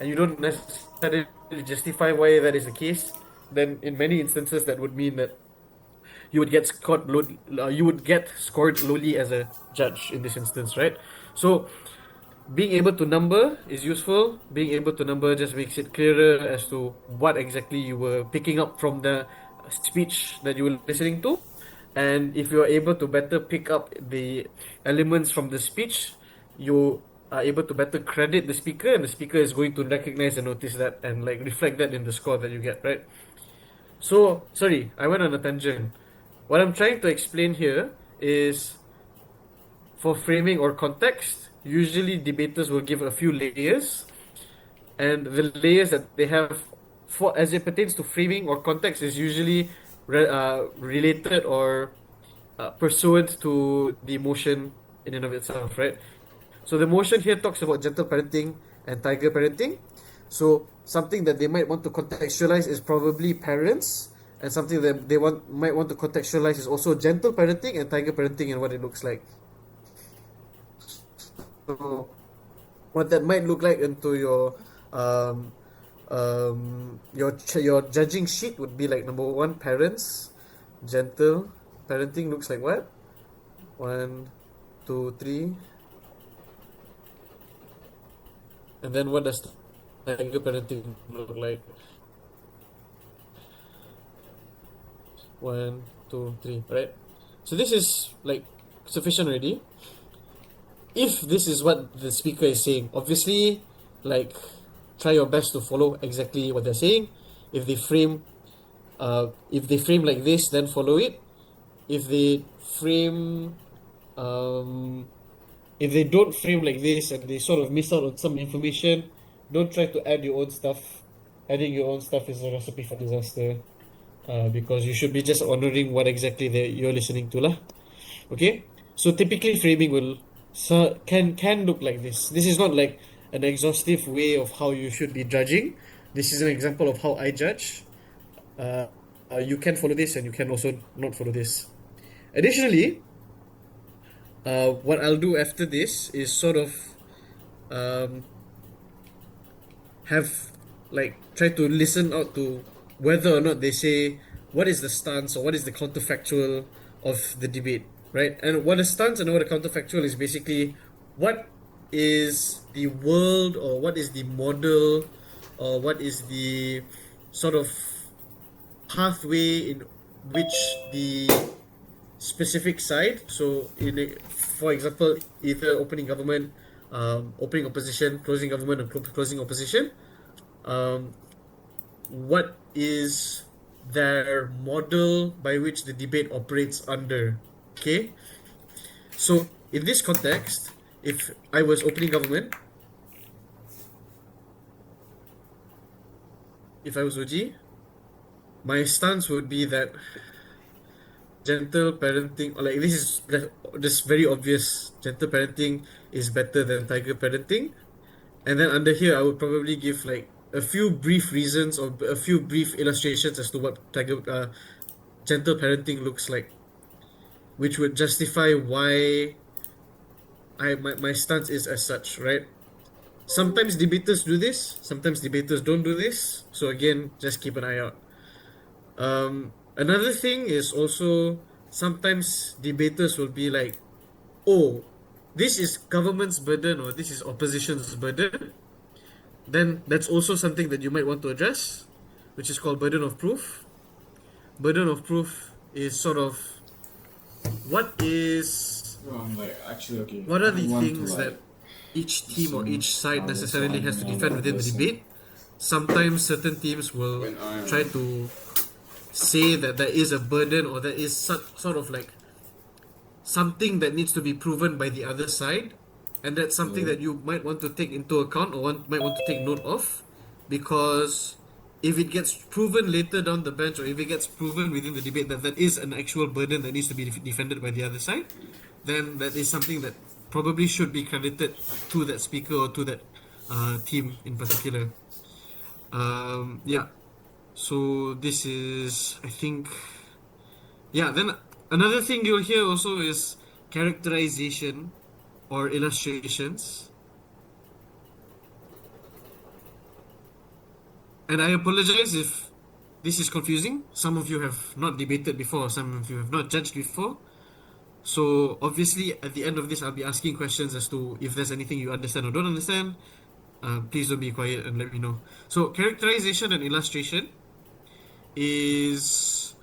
and you don't necessarily justify why that is the case, then in many instances that would mean that you would get scored lowly as a judge in this instance, right? So being able to number is useful. Being able to number just makes it clearer as to what exactly you were picking up from the speech that you were listening to. And if you are able to better pick up the elements from the speech, you are able to better credit the speaker, and the speaker is going to recognize and notice that and like reflect that in the score that you get, right? So, sorry, I went on a tangent. What I'm trying to explain here is for framing or context, usually debaters will give a few layers, and the layers that they have for as it pertains to framing or context is usually related or pursuant to the motion in and of itself, right? So the motion here talks about gentle parenting and tiger parenting. So something that they might want to contextualize is probably parents, and something that they might want to contextualize is also gentle parenting and tiger parenting and what it looks like. So what that might look like into um, your judging sheet would be like number one, parents, gentle parenting looks like what? One, two, three, and then what does tiger parenting look like? One, two, three, right? So this is like sufficient already. If this is what the speaker is saying, obviously, like try your best to follow exactly what they're saying. If they frame, if they frame like this, then follow it. If they frame, um, if they don't frame like this and they sort of miss out on some information, don't try to add your own stuff. Adding your own stuff is a recipe for disaster. Because you should be just honoring what exactly that you're listening to lah. Okay, so typically framing will can look like this. This is not like an exhaustive way of how you should be judging. This is an example of how I judge. Uh, you can follow this and you can also not follow this. Additionally, what I'll do after this is sort of um, have like try to listen out to whether or not they say what is the stance or what is the counterfactual of the debate, right? And what a stance and what a counterfactual is basically what is the world or what is the model or what is the sort of pathway in which the specific side. So, for example, either opening government, opening opposition, closing government, or closing opposition. Um, what is their model by which the debate operates under? Okay, so in this context, if I was opening government, if I was OG, my stance would be that gentle parenting, or like this is just very obvious. Gentle parenting is better than tiger parenting, and then under here, I would probably give like a few brief reasons or a few brief illustrations as to what gentle parenting looks like, which would justify why my stance is as such, right? Sometimes debaters do this, sometimes debaters don't do this. So again, just keep an eye out. Another thing is also sometimes debaters will be like, oh, this is government's burden or this is opposition's burden. Then that's also something that you might want to address, which is called burden of proof. Burden of proof is sort of what is No, I'm like, actually, okay. what are I the want to things like that each team or listen each side rather so necessarily I'm has to more defend of a within the person debate. Sometimes certain teams will when I try am to say that there is a burden or there is sort of like something that needs to be proven by the other side, and that's something yeah. that you might want to take into account or might want to take note of, because if it gets proven later down the bench or if it gets proven within the debate that that is an actual burden that needs to be defended by the other side, then that is something that probably should be credited to that speaker or to that team in particular. Yeah, so this is, I think, yeah, then another thing you'll hear also is characterization or illustrations. And I apologize if this is confusing. Some of you have not debated before, some of you have not judged before. So obviously, at the end of this, I'll be asking questions as to if there's anything you understand or don't understand. Please don't be quiet and let me know. So characterization and illustration is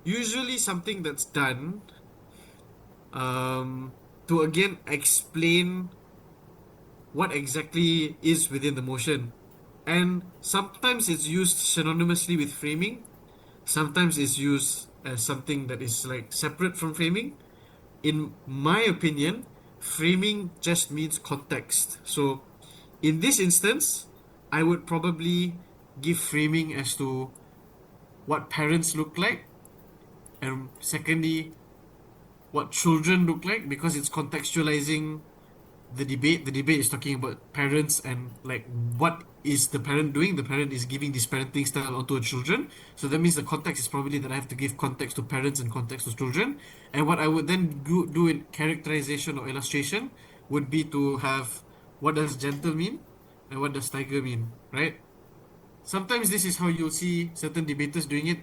usually something that's done to again explain what exactly is within the motion. And sometimes it's used synonymously with framing. Sometimes it's used as something that is like separate from framing. In my opinion, framing just means context. So in this instance, I would probably give framing as to what parents look like, and secondly, what children look like, because it's contextualizing the debate. The debate is talking about parents and like what is the parent doing. The parent is giving this parenting style onto the children. So that means the context is probably that I have to give context to parents and context to children. And what I would then do in characterization or illustration would be to have what does gentle mean and what does tiger mean, right? Sometimes this is how you'll see certain debaters doing it,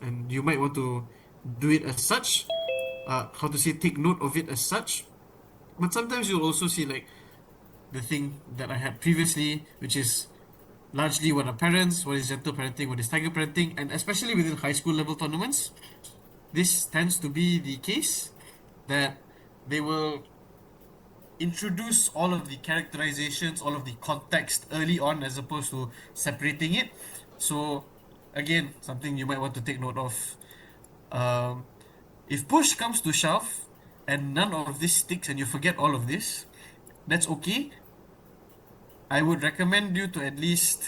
and you might want to do it as such. How to say, take note of it as such. But sometimes you'll also see like the thing that I had previously, which is largely what are parents, what is gentle parenting, what is tiger parenting, and especially within high school level tournaments, this tends to be the case that they will introduce all of the characterizations, all of the context early on as opposed to separating it. So, again, something you might want to take note of. Um, if push comes to shove and none of this sticks and you forget all of this, that's okay. I would recommend you to at least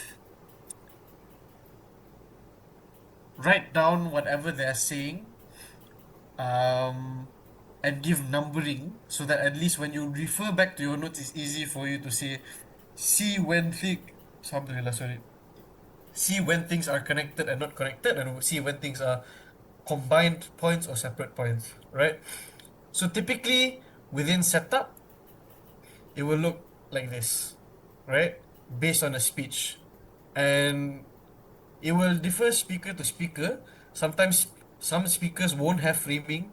write down whatever they're saying, um, and give numbering so that at least when you refer back to your notes, it's easy for you to say, see when think. Alhamdulillah, sorry. See when things are connected and not connected, and see when things are combined points or separate points, right? So typically within setup, it will look like this, right? Based on a speech. And it will differ speaker to speaker. Sometimes some speakers won't have framing,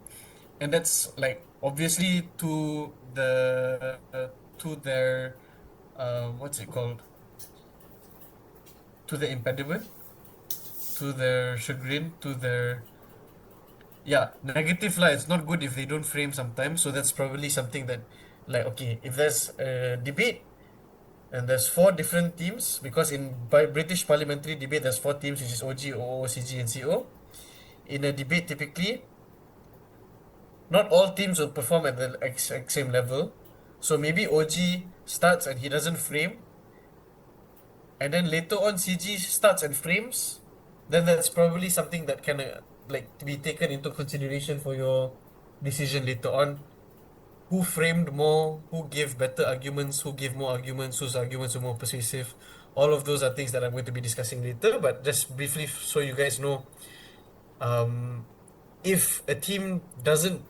and that's like obviously to their what's it called? To the impediment, to their chagrin, to their yeah, negative lah. It's not good if they don't frame sometimes. So that's probably something that like okay, if there's a debate and there's four different teams, because in by British parliamentary debate there's four teams, which is OG, OO, CG, and CO. In a debate, typically, not all teams will perform at the exact same level. So maybe OG starts and he doesn't frame, and then later on CG starts and frames. Then that's probably something that can like to be taken into consideration for your decision later on. Who framed more? Who gave better arguments? Who gave more arguments? Whose arguments are more persuasive? All of those are things that I'm going to be discussing later. But just briefly, so you guys know, um, if a team doesn't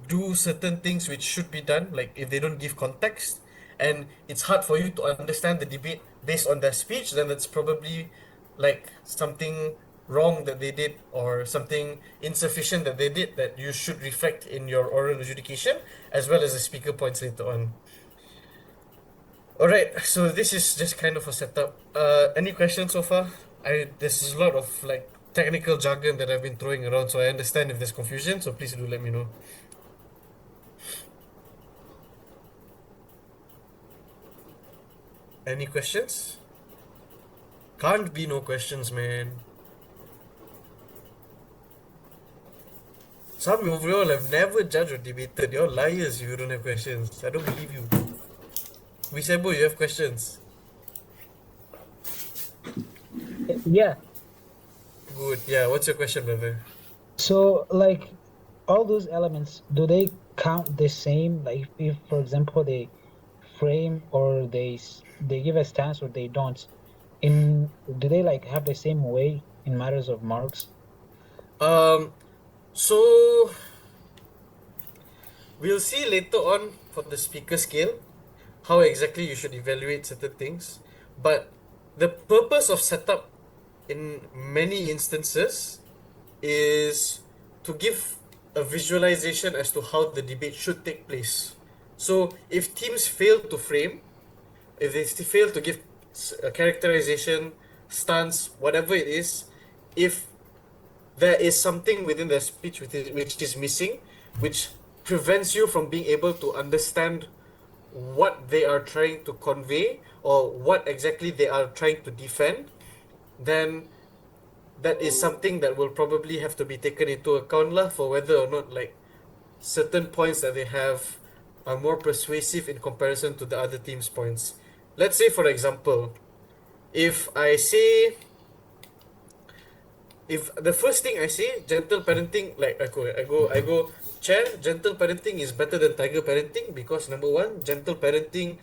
do certain things which should be done, like if they don't give context, and it's hard for you to understand the debate based on their speech, then that's probably like something wrong that they did or something insufficient that they did that you should reflect in your oral adjudication as well as the speaker points later on. All right, so this is just kind of a setup. Any questions so far? There's a lot of like technical jargon that I've been throwing around, so I understand if there's confusion. So please do let me know. Any questions? Can't be no questions, man. Some of you all have never judged or debated. You're liars if you don't have questions. I don't believe you. Wisebo, you have questions. Yeah. Good. Yeah, what's your question, brother? So, like, all those elements, do they count the same? Like, if, for example, they frame or they give a stance or they don't, do they like have the same weight in matters of marks? Um, so we'll see later on for the speaker scale how exactly you should evaluate certain things. But the purpose of setup in many instances is to give a visualization as to how the debate should take place. So if teams fail to frame, if they fail to give a characterization, stance, whatever it is, if there is something within their speech which is missing, which prevents you from being able to understand what they are trying to convey or what exactly they are trying to defend, then that is something that will probably have to be taken into account lah, for whether or not like certain points that they have are more persuasive in comparison to the other team's points. Let's say, for example, if I say, if the first thing I say, gentle parenting, like I go, Chair, gentle parenting is better than tiger parenting because number one, gentle parenting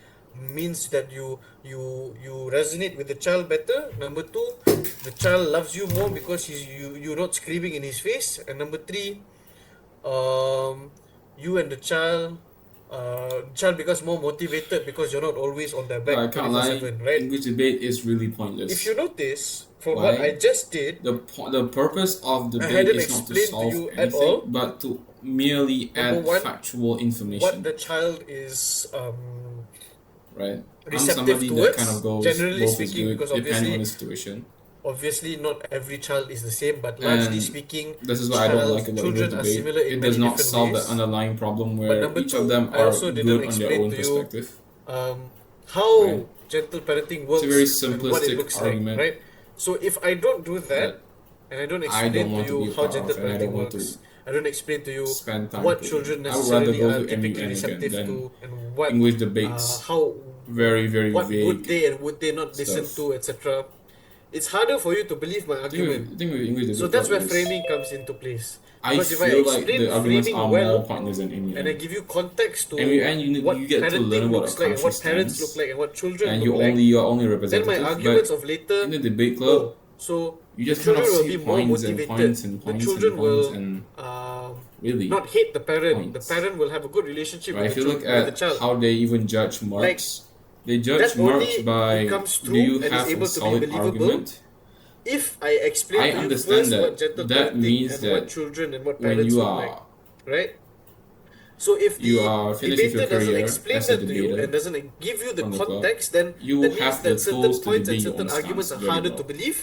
means that you resonate with the child better. Number two, the child loves you more because you're not screaming in his face. And number three, you and the child becomes more motivated because you're not always on their back. I can't lie. 24/7, right? English debate is really pointless. If you notice, for Why? what I just did, The purpose of debate hadn't is not to explained to solve you at anything, all. but to merely add Number one, factual what information. the child is Right? I'm receptive somebody towards, that kind of goes generally both is speaking, good because depending on the situation. obviously not every child is the same, but largely And speaking, this is what I don't like about children English are debate. similar in It many does not different solve ways. the underlying problem But where number each two, of them I are also didn't good on their explain own to you, perspective. How Right. gentle parenting works a very and what it simplistic looks argument like, right? So if I don't do that, that and I don't I explain don't to want to be you a how part gentle of, and I parenting don't want works, to I don't explain to you spend time what putting. children I would rather necessarily go are to typically MUN again receptive than to, and what English debates. how Very, very what would vague. they and would they not listen stuff. to, etc. It's harder for you to believe my I think argument. with English debate So that's where is framing comes into place. I Because if I feel like explain the arguments framing are well, more pointless than and I MUN. give you context to MUN, what you get to learn parenting what looks a like and country what parents stands, look like and what children and look like, you're only then representative. my arguments But of later, in the debate club, so you the just kind children of will see be more points and motivated. points and The points children and points will and really. not hate the parent. Points. The parent will have a good relationship Right, with, if you look with the at child. how they even judge marks, they judge that only marks by becomes do true you and is have able a to be solid believable argument? If I explain I to you understand first that what gentle that parenting means and that what children and what when parents you look like, are right? So if you the are finished with debater your doesn't career explain as a that to you debater and doesn't give you the from the club, context, then you that means have the that certain tools to points and debate your certain own arguments stance are very harder well. to believe.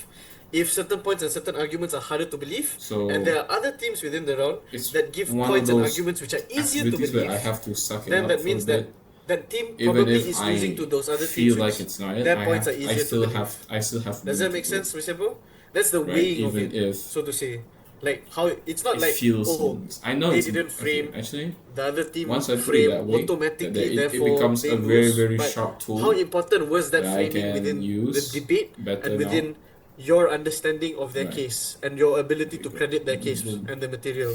If certain points and certain arguments are harder to believe, So and there are other teams within the round it's that give one of points and those arguments which are easier to activities where I believe, have to suck it then up that for means a that bit. that team Even probably if is I losing to those other feel teams like which it's not it, their points are easier I still to believe. have Does room that to make go. sense, Mr. Bro? That's the Right, weighing of even it, if so to say. Like how it's not it like, feels oh, I know they it's didn't frame, okay, actually the other team once I put it frame that way, automatically, it therefore becomes they a very, lose. very But sharp tool how important was that that I framing can within the use debate better and within now. your understanding of their Right. case and your ability to credit their case Boom. and the material?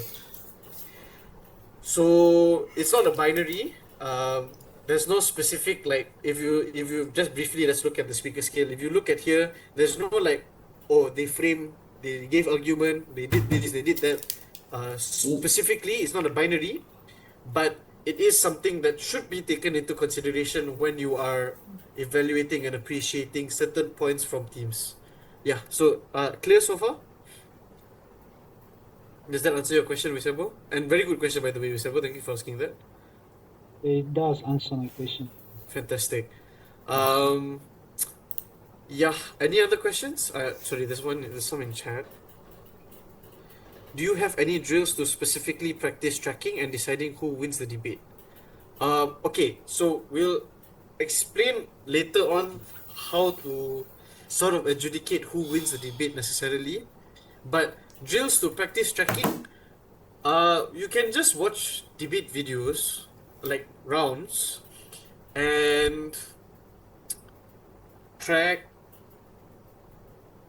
So it's not a binary. There's no specific, like, if you just briefly, let's look at the speaker scale. If you look at here, there's no like, oh, they gave argument, they did this, they did that. Specifically, it's not a binary, but it is something that should be taken into consideration when you are evaluating and appreciating certain points from teams. Yeah, so clear so far? Does that answer your question, Wisebo? And very good question, by the way, Wisebo. Thank you for asking that. It does answer my question. Fantastic. Yeah, any other questions? Sorry, there's some in chat. Do you have any drills to specifically practice tracking and deciding who wins the debate? Okay, so we'll explain later on how to sort of adjudicate who wins the debate necessarily. But drills to practice tracking, you can just watch debate videos, like rounds, and track,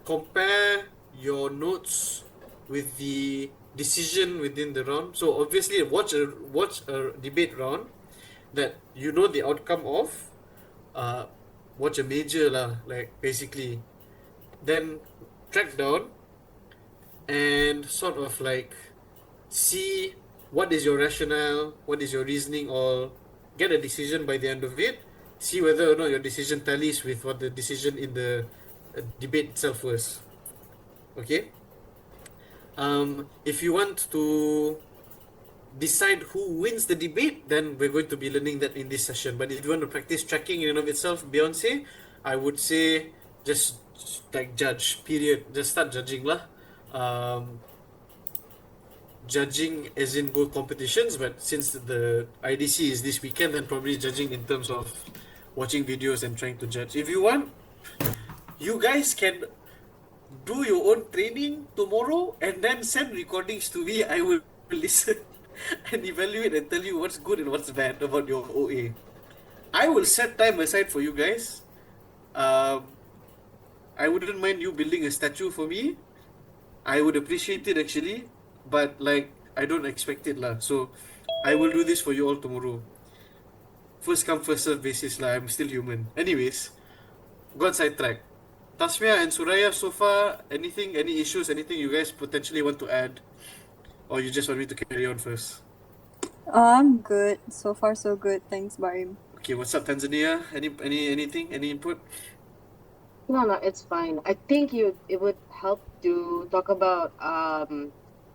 compare your notes with the decision within the round. So obviously watch a debate round that you know the outcome of. Watch a major lah, like basically. Then track down and sort of like see what is your rationale, what is your reasoning, or get a decision by the end of it. See whether or not your decision tallies with what the decision in the debate itself was. Okay. If you want to decide who wins the debate, then we're going to be learning that in this session. But if you want to practice tracking in and of itself, Beyonce, I would say just like judge. Period. Just start judging lah. Um, Judging as in both competitions, but since the IDC is this weekend, then probably judging in terms of watching videos and trying to judge. If you want, you guys can do your own training tomorrow and then send recordings to me. I will listen and evaluate and tell you what's good and what's bad about your OA. I will set time aside for you guys. I wouldn't mind you building a statue for me. I would appreciate it actually, but like I don't expect it lah. So I will do this for you all tomorrow. First come first serve basis lah. I'm still human. Anyways, got sidetracked. Tasmia and Suraya, so far, anything, any issues, anything you guys potentially want to add? Or you just want me to carry on first? I'm good. So far, so good. Thanks, Barim. Okay, what's up, Tanzania? Anything? Any input? No, it's fine. I think it would help to talk about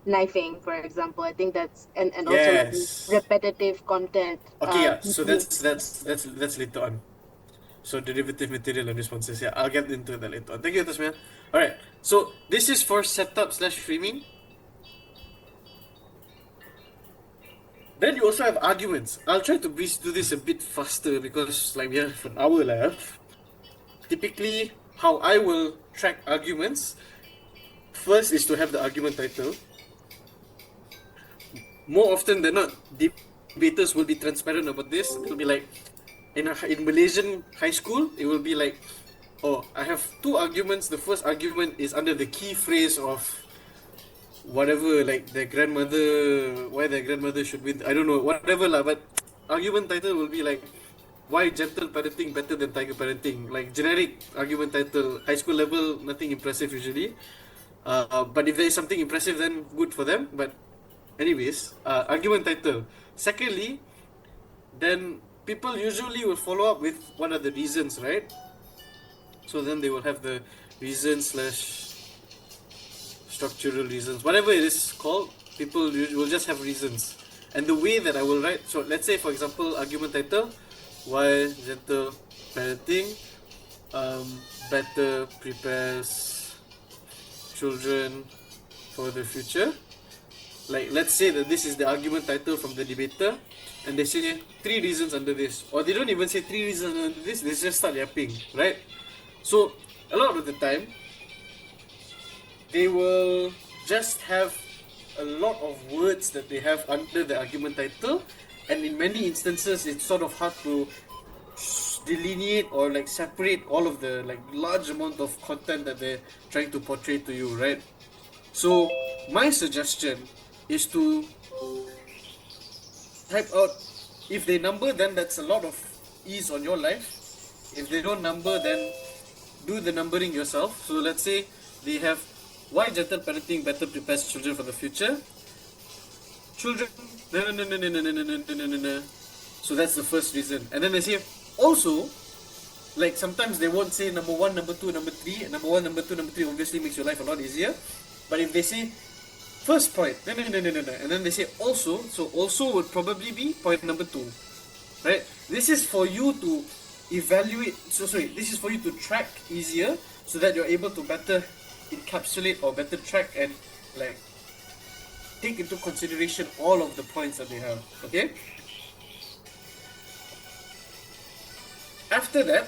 knifing, for example. I think that's and also like Yes. repetitive content. Okay, yeah. So that's later on. So derivative material and responses. Yeah, I'll get into that later on. Thank you, Tasmia. Alright. So this is for setup/framing. Then you also have arguments. I'll try to breeze through this a bit faster because like we have an hour left. Typically, how I will track arguments, first is to have the argument title. More often than not, debaters will be transparent about this. It will be like, in Malaysian high school, it will be like, oh, I have two arguments. The first argument is under the key phrase of whatever, like their grandmother, why their grandmother should win. I don't know, whatever lah. But argument title will be like, why gentle parenting better than tiger parenting? Like generic argument title, high school level, nothing impressive usually. But if there is something impressive, then good for them. But anyways, argument title. Secondly, then people usually will follow up with what are the reasons, right? So then they will have the reasons / structural reasons, whatever it is called. People will just have reasons. And the way that I will write, so let's say for example, argument title, why gentle parenting better prepares children for the future. Like let's say that this is the argument title from the debater, and they say 3 reasons under this, or they don't even say 3 reasons under this, they just start yapping, right? So a lot of the time they will just have a lot of words that they have under the argument title, and in many instances it's sort of hard to delineate or like separate all of the like large amount of content that they're trying to portray to you, right? So my suggestion is to type out, if they number, then that's a lot of ease on your life. If they don't number, then do the numbering yourself. So let's say they have, why gentle parenting better prepares children for the future. Children, no. So that's the first reason. And then they say, also, like sometimes they won't say number 1, number 2, number 3. Number 1, number 2, number 3 obviously makes your life a lot easier. But if they say, first point, no, and then they say also, so also would probably be point number 2, right? This is for you to evaluate, this is for you to track easier, so that you're able to better encapsulate or better track and like take into consideration all of the points that they have, okay? After that,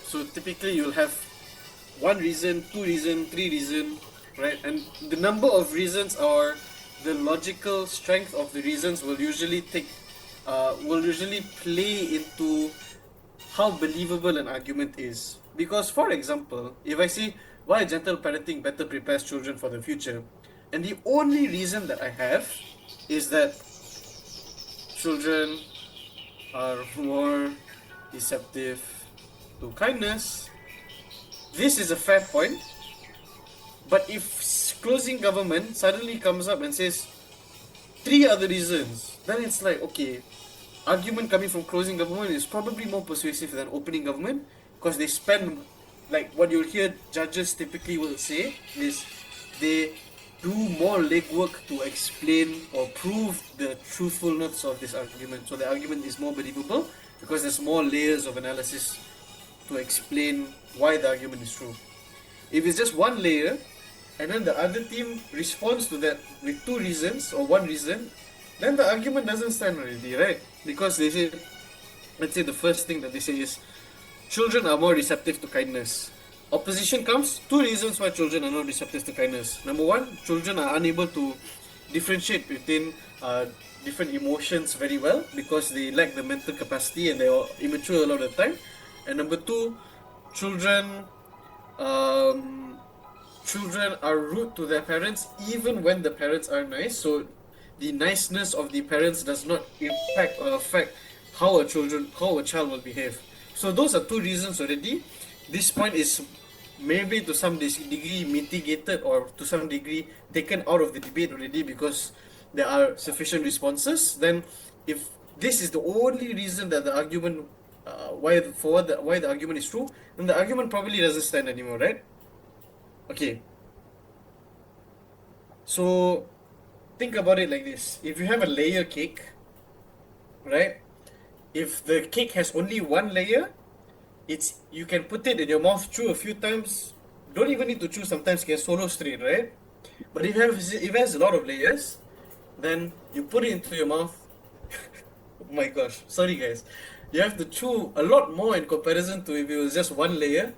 so typically you'll have 1 reason, 2 reason, 3 reason, right? And the number of reasons or the logical strength of the reasons will usually play into how believable an argument is. Because for example, if I say why gentle parenting better prepares children for the future, and the only reason that I have is that children are more receptive to kindness, this is a fair point. But if closing government suddenly comes up and says 3 other reasons, then it's like, okay, argument coming from closing government is probably more persuasive than opening government, because they spend, like what you'll hear judges typically will say is, they do more legwork to explain or prove the truthfulness of this argument. So the argument is more believable because there's more layers of analysis to explain why the argument is true. If it's just one layer, and then the other team responds to that with two reasons or one reason, then the argument doesn't stand already, right? Because they say, let's say the first thing that they say is, children are more receptive to kindness. Opposition comes, two reasons why children are not receptive to kindness. Number one, children are unable to differentiate between different emotions very well because they lack the mental capacity and they are immature a lot of the time. And number two, children children are rude to their parents even when the parents are nice. So the niceness of the parents does not impact or affect how a child will behave. So those are two reasons already. This point is maybe to some degree mitigated or to some degree taken out of the debate already because there are sufficient responses. Then if this is the only reason that the argument why the argument is true, then the argument probably doesn't stand anymore, right? Okay. So think about it like this. If you have a layer cake, right? If the cake has only one layer, you can put it in your mouth, chew a few times. Don't even need to chew, sometimes you can swallow straight, right? But if it has a lot of layers, then you put it into your mouth. Oh my gosh, sorry guys. You have to chew a lot more in comparison to if it was just one layer.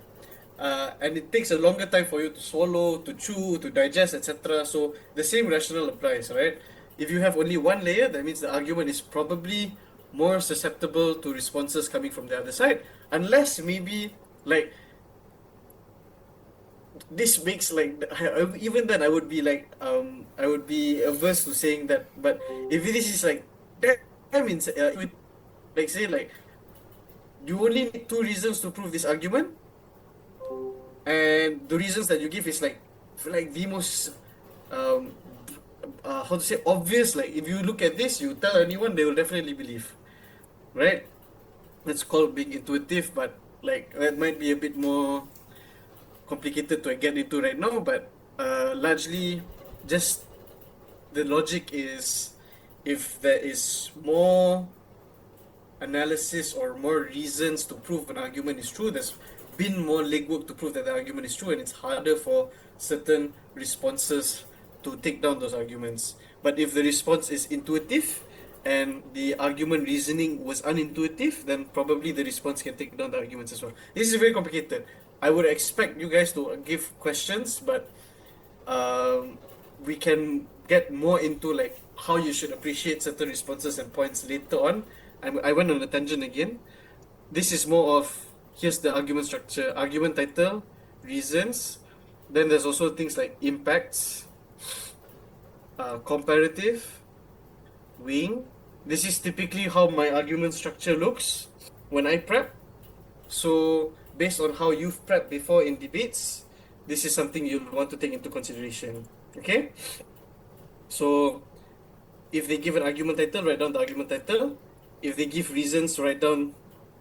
And it takes a longer time for you to swallow, to chew, to digest, etc. So the same rationale applies, right? If you have only one layer, that means the argument is probably more susceptible to responses coming from the other side. Unless maybe, like, this makes, like, even then I would be like, I would be averse to saying that. But if this is like, that means, like, say, like, you only need two reasons to prove this argument, and the reasons that you give is like the most how to say, obvious. Like, if you look at this, you tell anyone, they will definitely believe, right? That's called being intuitive, but like that might be a bit more complicated to get into right now. But largely, just the logic is, if there is more analysis or more reasons to prove an argument is true, there's been more legwork to prove that the argument is true, and it's harder for certain responses to take down those arguments. But if the response is intuitive and the argument reasoning was unintuitive, then probably the response can take down the arguments as well. This is very complicated. I would expect you guys to give questions, but we can get more into like how you should appreciate certain responses and points later on. I went on a tangent again. This is more of, here's the argument structure, argument title, reasons. Then there's also things like impacts, comparative, wing. This is typically how my argument structure looks when I prep. So based on how you've prepped before in debates, this is something you'll want to take into consideration. Okay? So if they give an argument title, write down the argument title. If they give reasons, write down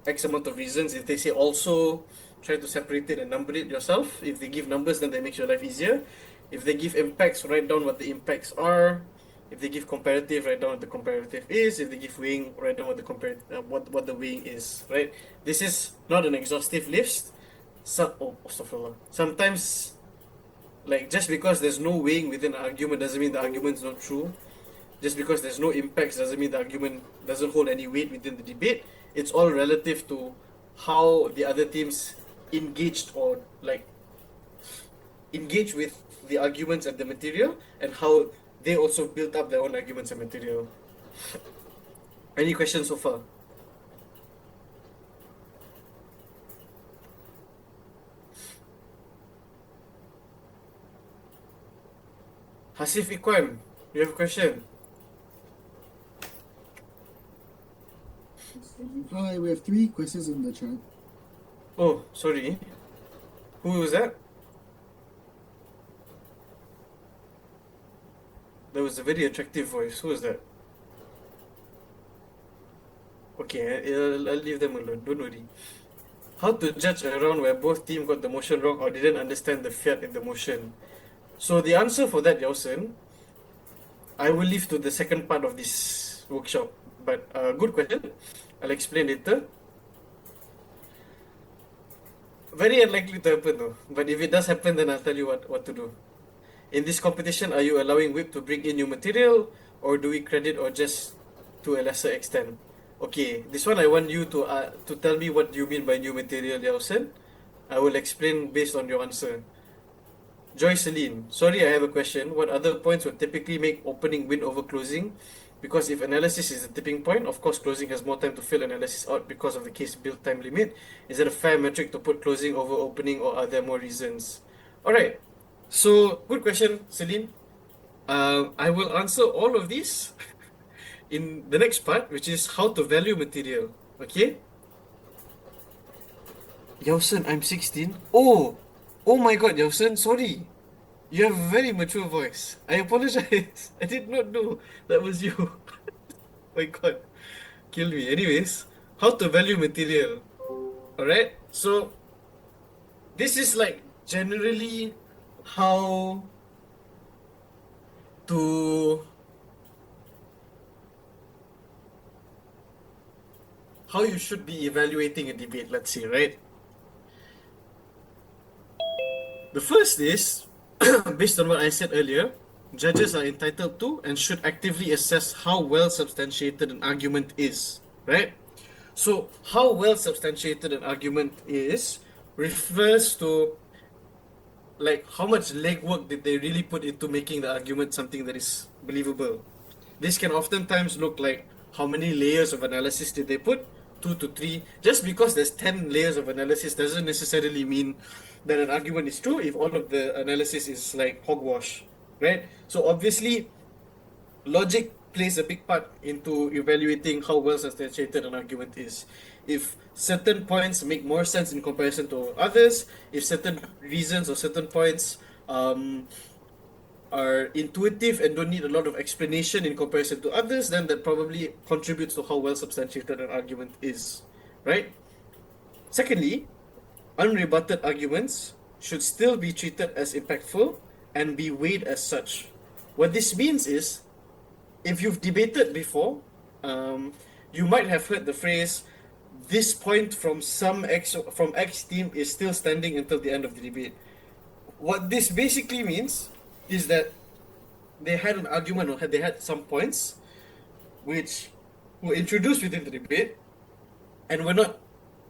X amount of reasons. If they say also, try to separate it and number it yourself. If they give numbers, then that makes your life easier. If they give impacts, write down what the impacts are. If they give comparative, write down what the comparative is. If they give weighing, write down what the what the weighing is. Right? This is not an exhaustive list. Sometimes, like, just because there's no weighing within an argument doesn't mean the argument's not true. Just because there's no impacts doesn't mean the argument doesn't hold any weight within the debate. It's all relative to how the other teams engaged or like engage with the arguments and the material, and how they also built up their own arguments and material. Any questions so far? Hasif Ikwan, you have a question? Hi, we have 3 questions in the chat. Oh, sorry. Who was that? That was a very attractive voice. Who was that? Okay, I'll leave them alone. Don't worry. How to judge a round where both team got the motion wrong or didn't understand the fiat in the motion? So the answer for that, Yausen, I will leave to the second part of this workshop. But good question. I'll explain later. Very unlikely to happen though. But if it does happen, then I'll tell you what to do. In this competition, are you allowing WIP to bring in new material, or do we credit or just to a lesser extent? Okay, this one I want you to tell me what you mean by new material, Yausen. I will explain based on your answer. Joy Celine, sorry, I have a question. What other points would typically make opening win over closing? Because if analysis is the tipping point, of course closing has more time to fill analysis out because of the case build time limit. Is it a fair metric to put closing over opening, or are there more reasons? Alright, so good question, Celine. I will answer all of these in the next part, which is how to value material. Okay? Yausen, I'm 16. Oh my god, Yausen, sorry. You have a very mature voice. I apologize. I did not know that was you. My god. Kill me. Anyways, how to value material. Alright? So, this is like generally how you should be evaluating a debate, let's say, right? The first is, based on what I said earlier, judges are entitled to and should actively assess how well substantiated an argument is, right? So, how well substantiated an argument is refers to like how much legwork did they really put into making the argument something that is believable. This can oftentimes look like how many layers of analysis did they put? 2 to 3. Just because there's 10 layers of analysis doesn't necessarily mean that an argument is true if all of the analysis is like hogwash, right? So obviously, logic plays a big part into evaluating how well substantiated an argument is. If certain points make more sense in comparison to others, if certain reasons or certain points are intuitive and don't need a lot of explanation in comparison to others, then that probably contributes to how well substantiated an argument is, right? Secondly, unrebutted arguments should still be treated as impactful and be weighed as such. What this means is, if you've debated before, you might have heard the phrase, this point from X team is still standing until the end of the debate. What this basically means is that they had an argument, or they had some points which were introduced within the debate and were not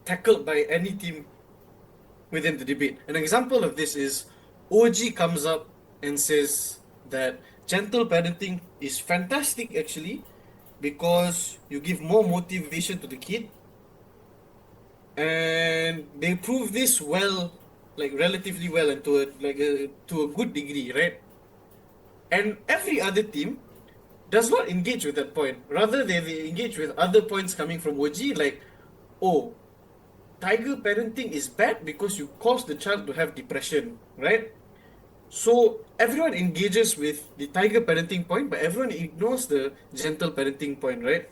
tackled by any team within the debate. An example of this is OG comes up and says that gentle parenting is fantastic actually because you give more motivation to the kid, and they prove this well, like relatively well, and to a good degree, right? And every other team does not engage with that point. Rather, they engage with other points coming from OG, like, oh, tiger parenting is bad because you cause the child to have depression, right? So everyone engages with the tiger parenting point, but everyone ignores the gentle parenting point, right?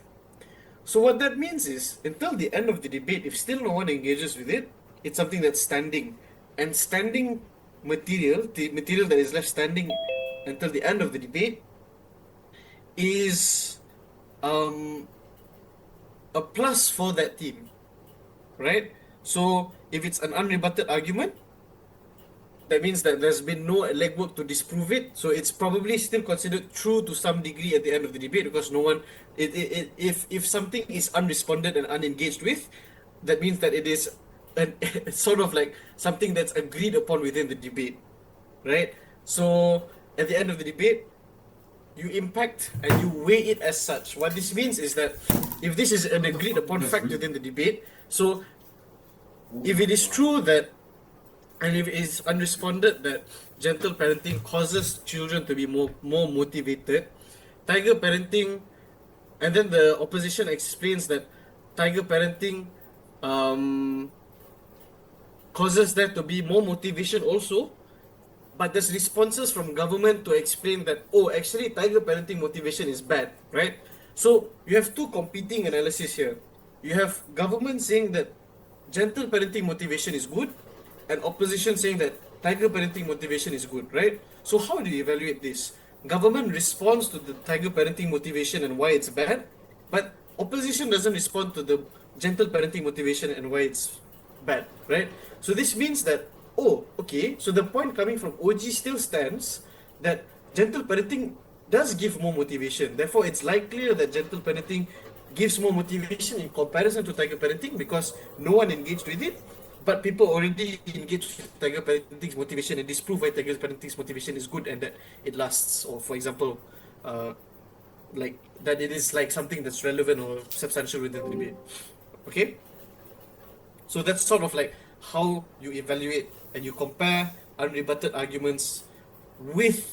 So what that means is, until the end of the debate, if still no one engages with it, it's something that's standing. And standing material, the material that is left standing until the end of the debate, is a plus for that team, right? So if it's an unrebutted argument, that means that there's been no legwork to disprove it, so it's probably still considered true to some degree at the end of the debate, because no one, if something is unresponded and unengaged with, that means that it is sort of like something that's agreed upon within the debate, right? So at the end of the debate, you impact and you weigh it as such. What this means is that if this is an agreed upon fact within the debate, so if it is true that, and if it is unresponded that gentle parenting causes children to be more motivated, tiger parenting, and then the opposition explains that tiger parenting causes there to be more motivation also, but there's responses from government to explain that, oh, actually tiger parenting motivation is bad, right? So you have two competing analyses here. You have government saying that gentle parenting motivation is good, and opposition saying that tiger parenting motivation is good, right? So how do you evaluate this? Government responds to the tiger parenting motivation and why it's bad, but opposition doesn't respond to the gentle parenting motivation and why it's bad, right? So this means that, oh, okay, so the point coming from OG still stands that gentle parenting does give more motivation. Therefore, it's likelier that gentle parenting gives more motivation in comparison to tiger parenting because no one engaged with it, but people already engaged with tiger parenting's motivation and disprove why tiger parenting's motivation is good and that it lasts. Or for example, like that it is like something that's relevant or substantial within the debate. Okay? So that's sort of like how you evaluate and you compare unrebutted arguments with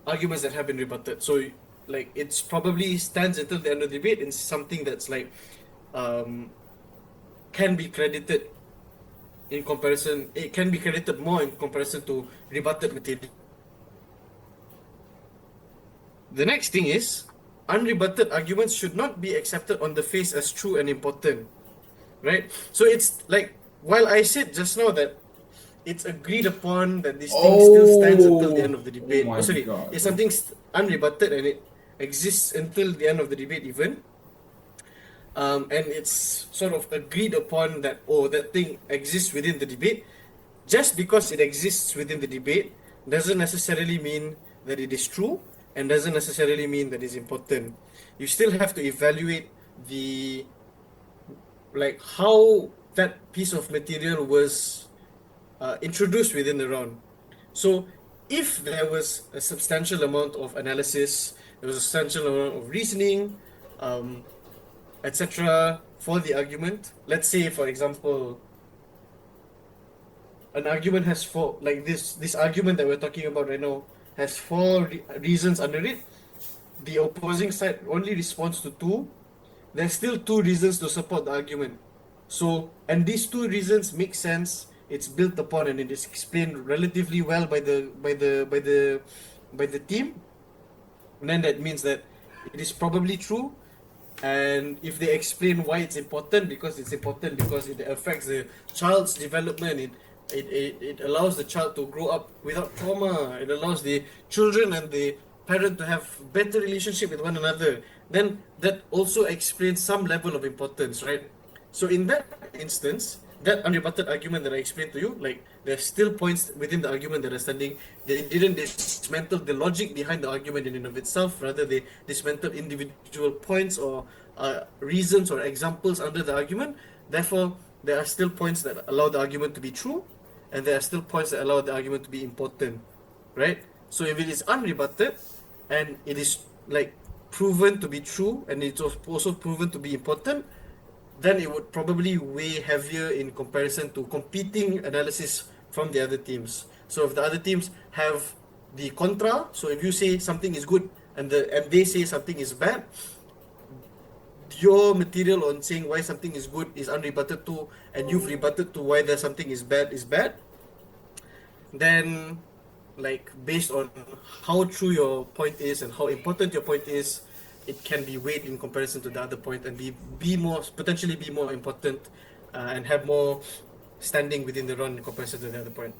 arguments that have been rebutted. So like it's probably stands until the end of the debate in something that's like can be credited in comparison, it can be credited more in comparison to rebutted material. The next thing is, unrebutted arguments should not be accepted on the face as true and important, right? So it's like, while I said just now that it's agreed upon that this thing still stands until the end of the debate. Oh my Sorry, God. it's something unrebutted and it exists until the end of the debate even. And it's sort of agreed upon that, oh, that thing exists within the debate. Just because it exists within the debate doesn't necessarily mean that it is true and doesn't necessarily mean that it's important. You still have to evaluate the, like, how that piece of material was introduced within the round. So if there was a substantial amount of analysis, there was a substantial amount of reasoning, etc. for the argument. Let's say, for example, an argument has four, like this argument that we're talking about right now has four reasons under it. The opposing side only responds to two. There's still two reasons to support the argument. So, and these two reasons make sense. It's built upon and it is explained relatively well by the team. And then that means that it is probably true. And if they explain why it's important because it affects the child's development, it allows the child to grow up without trauma, it allows the children and the parent to have better relationship with one another, then that also explains some level of importance, right? So in that instance, that unrebutted argument that I explained to you, like there's still points within the argument that are standing. They didn't dismantle the logic behind the argument in and of itself. Rather, they dismantled individual points or reasons or examples under the argument. Therefore, there are still points that allow the argument to be true, and there are still points that allow the argument to be important, right? So if it is unrebutted and it is like proven to be true and it's also proven to be important, then it would probably weigh heavier in comparison to competing analysis from the other teams. So if the other teams have the contra, so if you say something is good and they say something is bad, your material on saying why something is good is unrebutted to, and you've rebutted to why there's something is bad, then like based on how true your point is and how important your point is, it can be weighed in comparison to the other point and potentially be more important and have more standing within the round in comparison to the other point.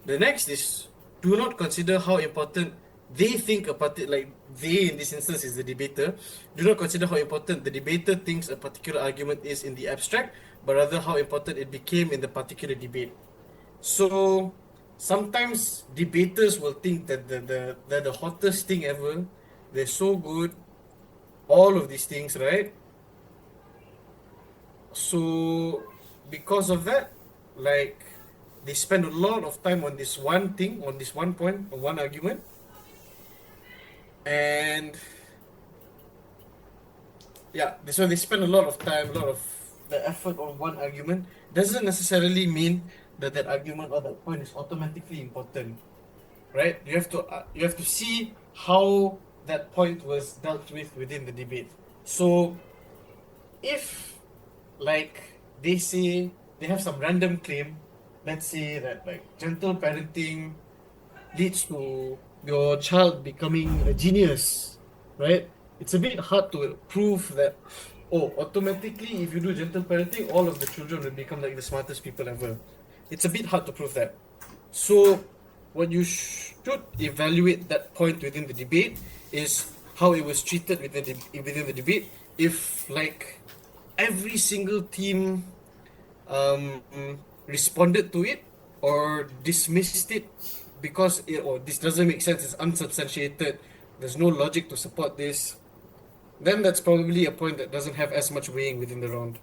The next is, do not consider how important they think like they in this instance is the debater. Do not consider how important the debater thinks a particular argument is in the abstract, but rather how important it became in the particular debate. So sometimes debaters will think that the hottest thing ever, they're so good, all of these things, right? So because of that, like they spend a lot of time on this one thing, on this one point, on one argument, and yeah, so they spend a lot of time, a lot of the effort on one argument. Doesn't necessarily mean that argument or that point is automatically important, right? You have to see how that point was dealt with within the debate. So if like they say they have some random claim, let's say that like gentle parenting leads to your child becoming a genius, right? It's a bit hard to prove that, oh, automatically if you do gentle parenting, all of the children will become like the smartest people ever. it's a bit hard to prove that. So, what you should evaluate that point within the debate is how it was treated within the debate. If like every single team um, responded to it or dismissed it because this doesn't make sense, it's unsubstantiated, there's no logic to support this, then that's probably a point that doesn't have as much weighing within the round.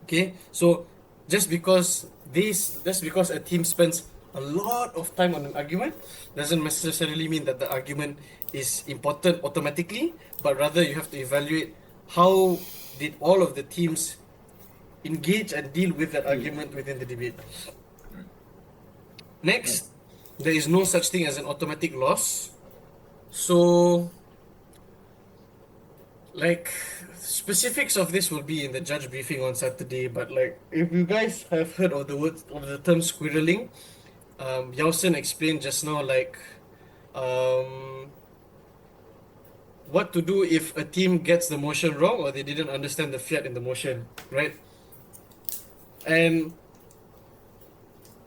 Okay, so just because a team spends a lot of time on an argument doesn't necessarily mean that the argument is important automatically, but rather you have to evaluate how did all of the teams engage and deal with that argument within the debate. Next, there is no such thing as an automatic loss. So, like, specifics of this will be in the judge briefing on Saturday, but like, if you guys have heard of the term squirreling, Yausen explained just now, like, what to do if a team gets the motion wrong or they didn't understand the fiat in the motion, right? And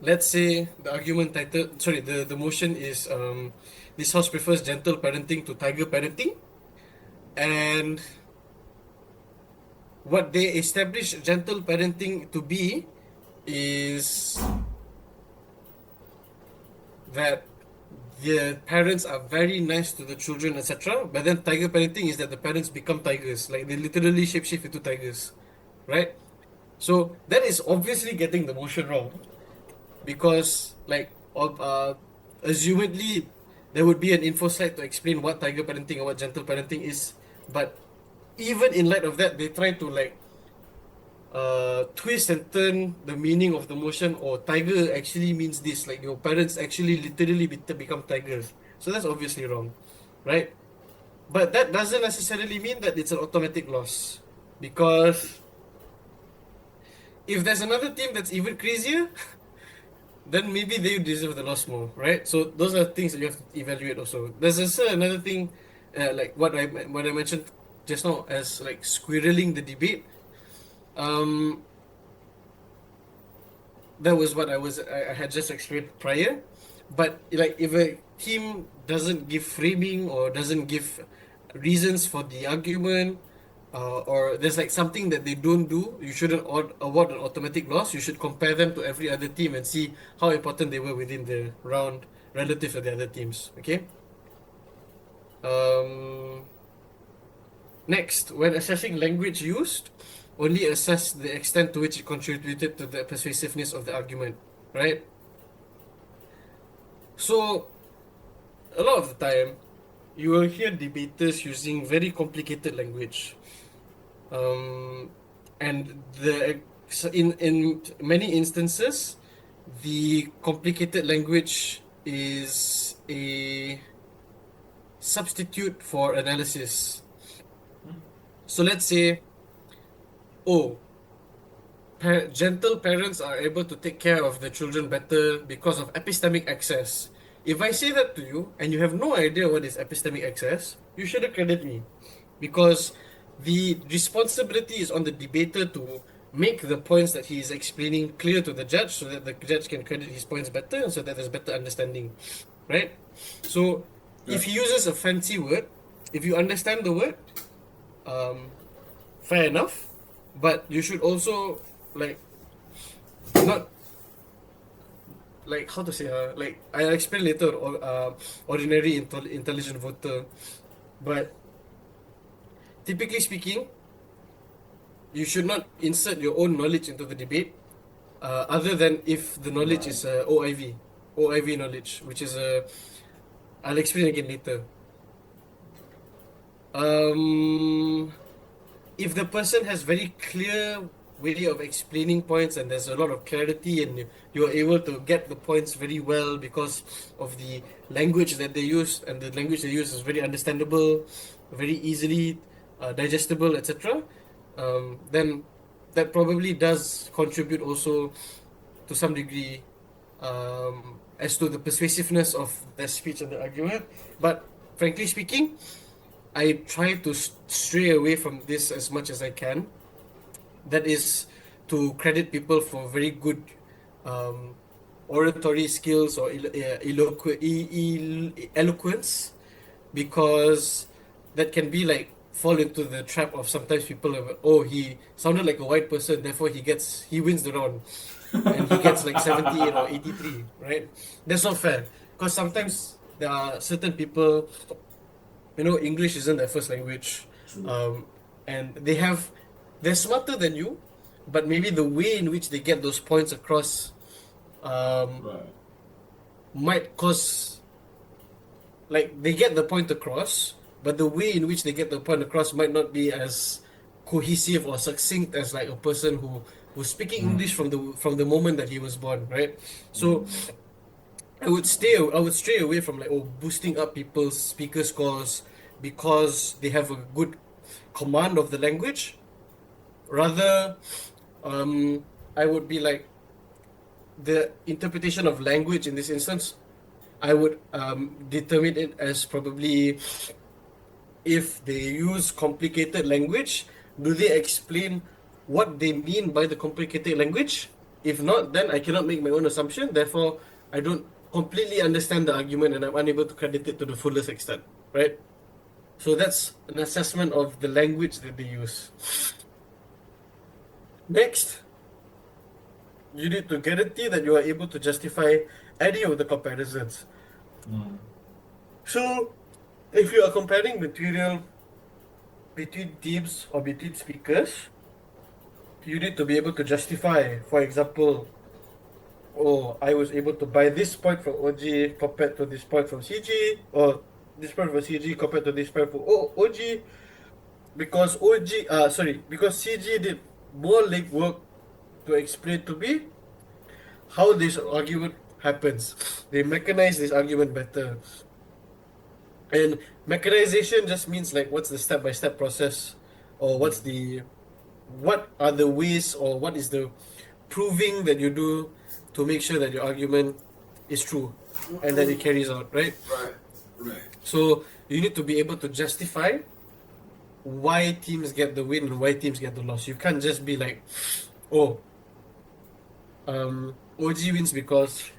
let's say the argument title, the motion is this house prefers gentle parenting to tiger parenting, and what they establish gentle parenting to be is that the parents are very nice to the children, etc. But then tiger parenting is that the parents become tigers, like they literally shapeshift into tigers, right? So that is obviously getting the motion wrong, because like assumedly there would be an info slide to explain what tiger parenting and what gentle parenting is, but even in light of that, they try to like twist and turn the meaning of the motion, or tiger actually means this, like your parents actually literally become tigers. So that's obviously wrong, right? But that doesn't necessarily mean that it's an automatic loss, because if there's another team that's even crazier, then maybe they deserve the loss more, right? So those are things that you have to evaluate also. There's also another thing, like what I mentioned just now as like squirreling the debate. That was what I had just explained prior. But like if a team doesn't give framing or doesn't give reasons for the argument, or there's like something that they don't do, you shouldn't award an automatic loss. You should compare them to every other team and see how important they were within the round relative to the other teams. Okay. Next, when assessing language used, only assess the extent to which it contributed to the persuasiveness of the argument, right? So, a lot of the time, you will hear debaters using very complicated language. And in many instances, the complicated language is a substitute for analysis. So let's say, gentle parents are able to take care of the children better because of epistemic access. If I say that to you and you have no idea what is epistemic access, you shouldn't credit me, because the responsibility is on the debater to make the points that he is explaining clear to the judge, so that the judge can credit his points better and so that there's better understanding, right? So if he uses a fancy word, if you understand the word, fair enough, but you should also like not like how to say like I'll explain later, or ordinary intelligent voter, but typically speaking, you should not insert your own knowledge into the debate, other than if the knowledge is OIV knowledge, which is I'll explain again later. If the person has very clear way of explaining points and there's a lot of clarity and you're able to get the points very well because of the language that they use, and the language they use is very understandable, very easily digestible, etc., then that probably does contribute also to some degree as to the persuasiveness of their speech and the argument. But frankly speaking, I try to stray away from this as much as I can. That is to credit people for very good um, oratory skills or eloquence, because that can be like fall into the trap of sometimes people are, oh, he sounded like a white person, therefore he wins the round and he gets like 78 or 83, right? That's not fair, because sometimes there are certain people, English isn't their first language, and they're smarter than you, but maybe the way in which they get those points across Right. might cause, like, they get the point across, but the way in which they get the point across might not be as cohesive or succinct as like a person who was speaking English from the moment that he was born, right? So I would stray away from like, boosting up people's speaker scores because they have a good command of the language. Rather, I would be like, the interpretation of language in this instance, I would determine it as probably, if they use complicated language, do they explain what they mean by the complicated language? If not, then I cannot make my own assumption. Therefore, I don't completely understand the argument and I'm unable to credit it to the fullest extent, right? So that's an assessment of the language that they use. Next, you need to guarantee that you are able to justify any of the comparisons. So, if you are comparing material between teams or between speakers, you need to be able to justify. For example, I was able to buy this point from OG compared to this point from CG, or this point from CG compared to this point from OG, because because CG did more legwork to explain to me how this argument happens. They mechanize this argument better. And mechanization just means like, what's the step-by-step process, or what are the ways, or what is the proving that you do to make sure that your argument is true and that it carries out, right? Right. So you need to be able to justify why teams get the win and why teams get the loss. You can't just be like, OG wins because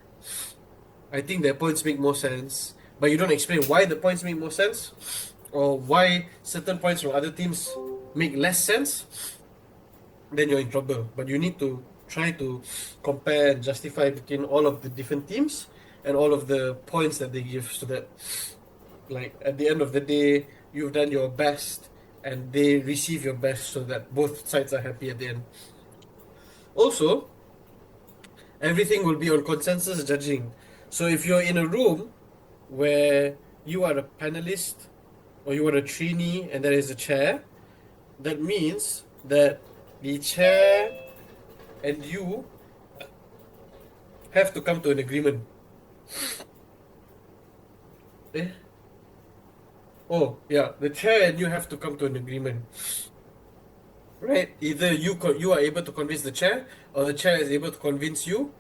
I think their points make more sense, but you don't explain why the points make more sense, or why certain points from other teams make less sense, then you're in trouble. But you need to try to compare and justify between all of the different teams and all of the points that they give, so that, like, at the end of the day, you've done your best and they receive your best, so that both sides are happy at the end. Also, everything will be on consensus judging. So if you're in a room where you are a panelist or you are a trainee and there is a chair, that means that the chair and you have to come to an agreement. The chair and you have to come to an agreement, right? Either you are able to convince the chair, or the chair is able to convince you.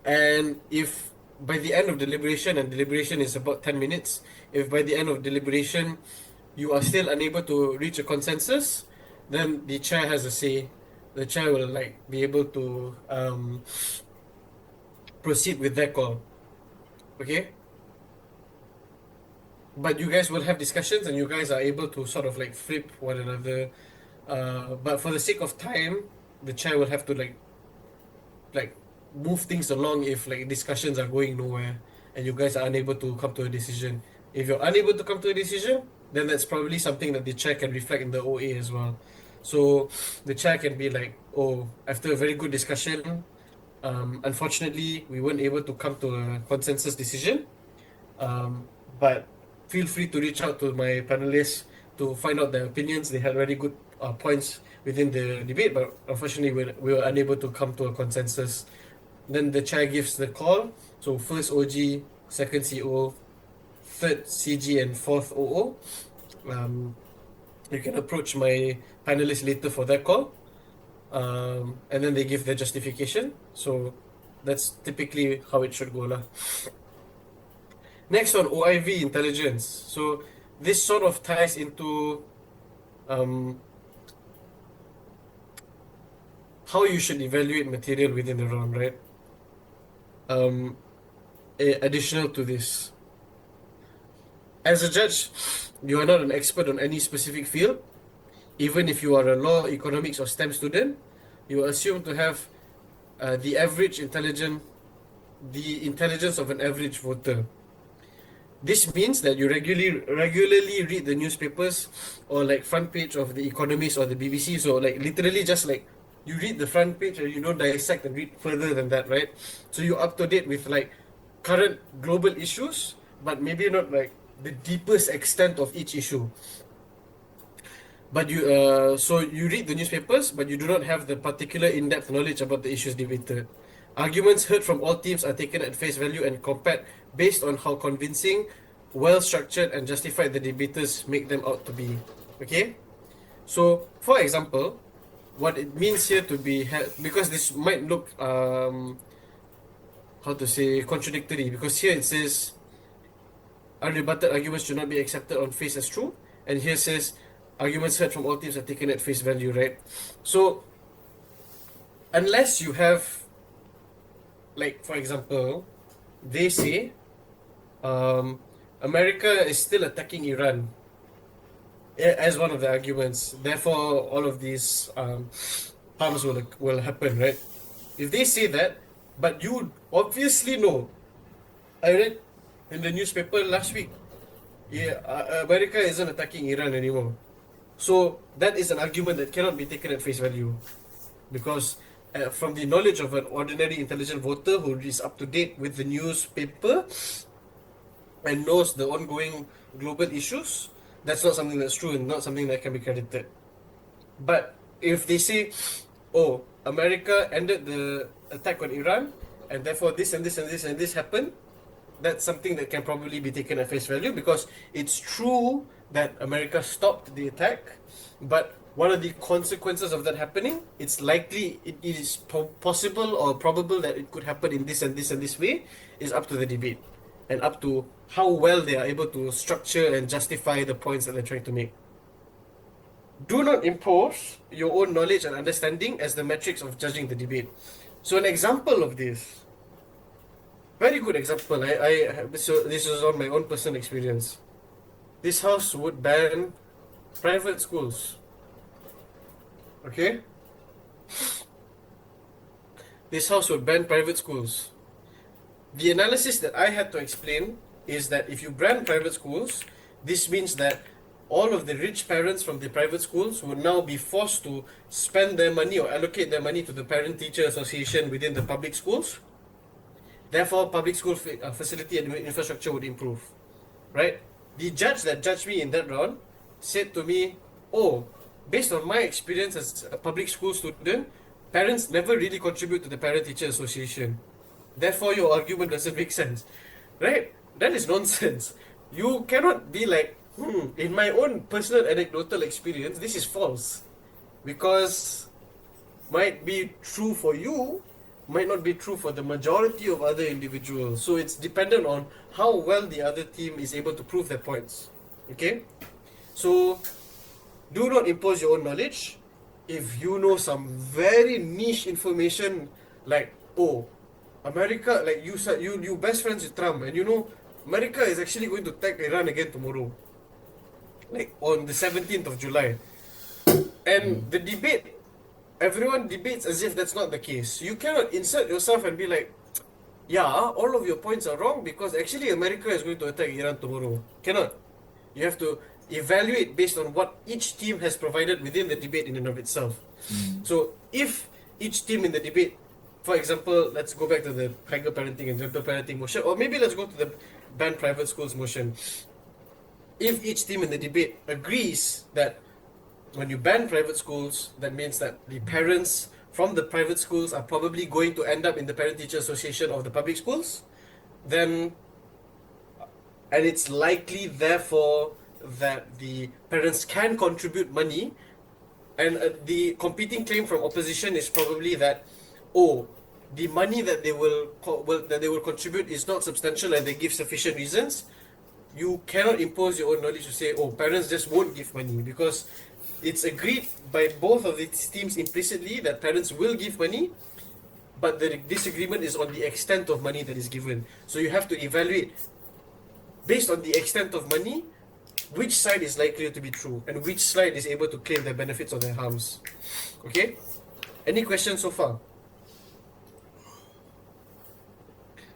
And if by the end of deliberation, and deliberation is about 10 minutes, if by the end of deliberation you are still unable to reach a consensus, then the chair has a say. The chair will be able to proceed with their call. Okay? But you guys will have discussions and you guys are able to sort of flip one another. But for the sake of time, the chair will have to move things along if discussions are going nowhere and you guys are unable to come to a decision. If you're unable to come to a decision, then that's probably something that the chair can reflect in the OA as well. So the chair can be after a very good discussion, unfortunately we weren't able to come to a consensus decision, but feel free to reach out to my panelists to find out their opinions. They had very good points within the debate, but unfortunately we were unable to come to a consensus. Then the chair gives the call. So first OG, second CO, third CG, and fourth OO. You can approach my panelists later for that call. And then they give their justification. So that's typically how it should go lah. Next on OIV intelligence. So this sort of ties into how you should evaluate material within the round, right? um, additional to this. As a judge, you are not an expert on any specific field. Even if you are a law, economics, or STEM student, you are assumed to have the intelligence of an average voter. This means that you regularly read the newspapers or like front page of the Economist or the BBC. So like literally just like you read the front page and you don't dissect and read further than that, right? So you're up to date with like current global issues, but maybe not like the deepest extent of each issue. But so you read the newspapers, but you do not have the particular in-depth knowledge about the issues debated. Arguments heard from all teams are taken at face value and compared based on how convincing, well-structured, and justified the debaters make them out to be. Okay? So, for example, what it means here to be because this might look how to say contradictory, because here it says unrebutted arguments should not be accepted on face as true, and here says arguments heard from all teams are taken at face value, right? So unless you have, like, for example, they say America is still attacking Iran as one of the arguments, therefore all of these harms will happen, right? If they say that, but you obviously know, I read in the newspaper last week, America isn't attacking Iran anymore. So that is an argument that cannot be taken at face value, because from the knowledge of an ordinary intelligent voter who is up to date with the newspaper and knows the ongoing global issues, that's not something that's true and not something that can be credited. But if they say, oh, America ended the attack on Iran and therefore this and this and this and this happened, that's something that can probably be taken at face value, because it's true that America stopped the attack, but one of the consequences of that happening, it's likely, it is possible or probable that it could happen in this and this and this way, is up to the debate and up to how well they are able to structure and justify the points that they're trying to make. Do not impose your own knowledge and understanding as the metrics of judging the debate. So an example of this, very good example, so this is on my own personal experience. This house would ban private schools. Okay? This house would ban private schools. The analysis that I had to explain is that if you ban private schools, this means that all of the rich parents from the private schools would now be forced to spend their money or allocate their money to the parent-teacher association within the public schools. Therefore, public school facility and infrastructure would improve, right? The judge that judged me in that round said to me, oh, based on my experience as a public school student, parents never really contribute to the parent-teacher association. Therefore, your argument doesn't make sense, right? That is nonsense. You cannot be like, in my own personal anecdotal experience, this is false. Because might be true for you, might not be true for the majority of other individuals. So it's dependent on how well the other team is able to prove their points. Okay? So do not impose your own knowledge. If you know some very niche information, like, oh, America, like you said, you best friends with Trump, and you know America is actually going to attack Iran again tomorrow, like on the 17th of July. And the debate, everyone debates as if that's not the case. You cannot insert yourself and be like, yeah, all of your points are wrong because actually America is going to attack Iran tomorrow. Cannot. You have to evaluate based on what each team has provided within the debate in and of itself. So if each team in the debate, for example, let's go back to the tiger parenting and gentle parenting motion, or maybe let's go to the ban private schools motion. If each team in the debate agrees that when you ban private schools, that means that the parents from the private schools are probably going to end up in the parent-teacher association of the public schools, then, and it's likely therefore that the parents can contribute money, and the competing claim from opposition is probably that, oh, the money that they will contribute is not substantial and they give sufficient reasons. You cannot impose your own knowledge to say, oh, parents just won't give money, because it's agreed by both of these teams implicitly that parents will give money, but the disagreement is on the extent of money that is given. So you have to evaluate based on the extent of money, which side is likely to be true and which side is able to claim their benefits or their harms. Okay? Any questions so far?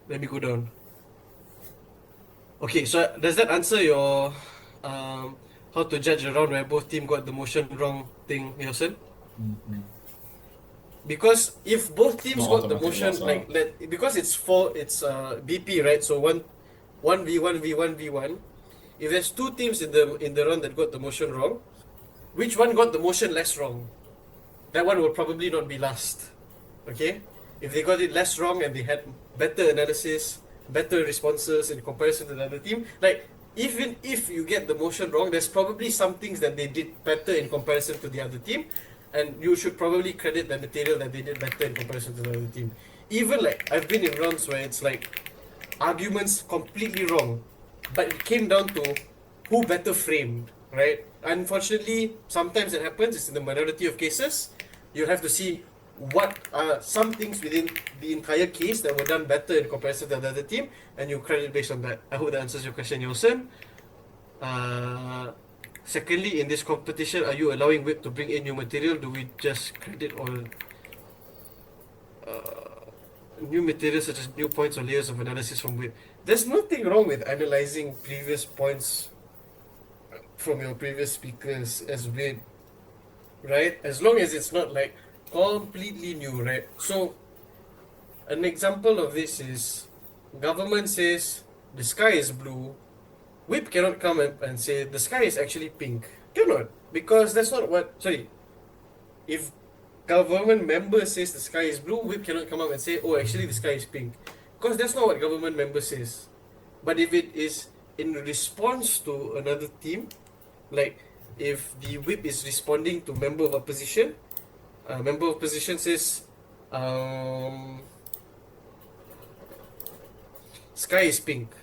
Let me go down. Okay, so does that answer your how to judge a round where both team got the motion wrong thing, Wilson? Because if both teams Not got the automatic motion loss, because it's BP, right? So one v1 v1 v1. If there's two teams in the round that got the motion wrong, which one got the motion less wrong? That one will probably not be last. Okay? If they got it less wrong and they had better analysis, better responses in comparison to the other team, like even if you get the motion wrong, there's probably some things that they did better in comparison to the other team, and you should probably credit the material that they did better in comparison to the other team. Even like I've been in rounds where it's like arguments completely wrong, but it came down to who better framed, right? Unfortunately, sometimes it happens. It's in the minority of cases. You have to see what are some things within the entire case that were done better in comparison to the other team, and you credit based on that. I hope that answers your question, Yosen. Secondly, in this competition, are you allowing WIP to bring in new material? Do we just credit all new materials such as new points or layers of analysis from WIP? There's nothing wrong with analyzing previous points from your previous speakers as WIP, right? As long as it's not like completely new, right? So an example of this is government says the sky is blue. WIP cannot come and say the sky is actually pink. Cannot, because that's not what. Sorry, if government member says the sky is blue, WIP cannot come up and say, oh, actually the sky is pink, because that's not what government member says. But if it is in response to another team, like if the WIP is responding to member of opposition, member of opposition says, sky is pink,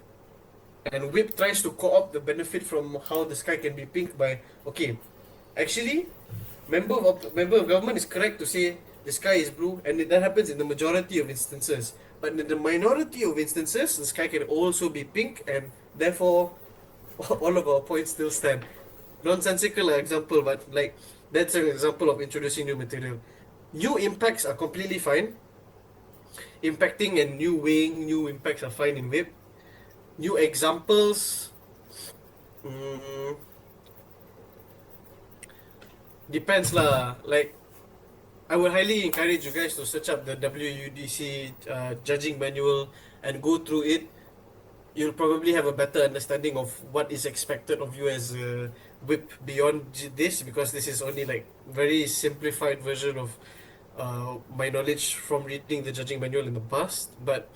and WIP tries to co-opt the benefit from how the sky can be pink by, okay, actually, member of government is correct to say the sky is blue, and that happens in the majority of instances. But in the minority of instances, the sky can also be pink, and therefore, all of our points still stand. Nonsensical example, but like that's an example of introducing new material. New impacts are completely fine. Impacting and new weighing, new impacts are fine in WIP. New examples, depends lah. Like, I would highly encourage you guys to search up the WUDC judging manual and go through it. You'll probably have a better understanding of what is expected of you as a WIP beyond this, because this is only like very simplified version of my knowledge from reading the judging manual in the past. But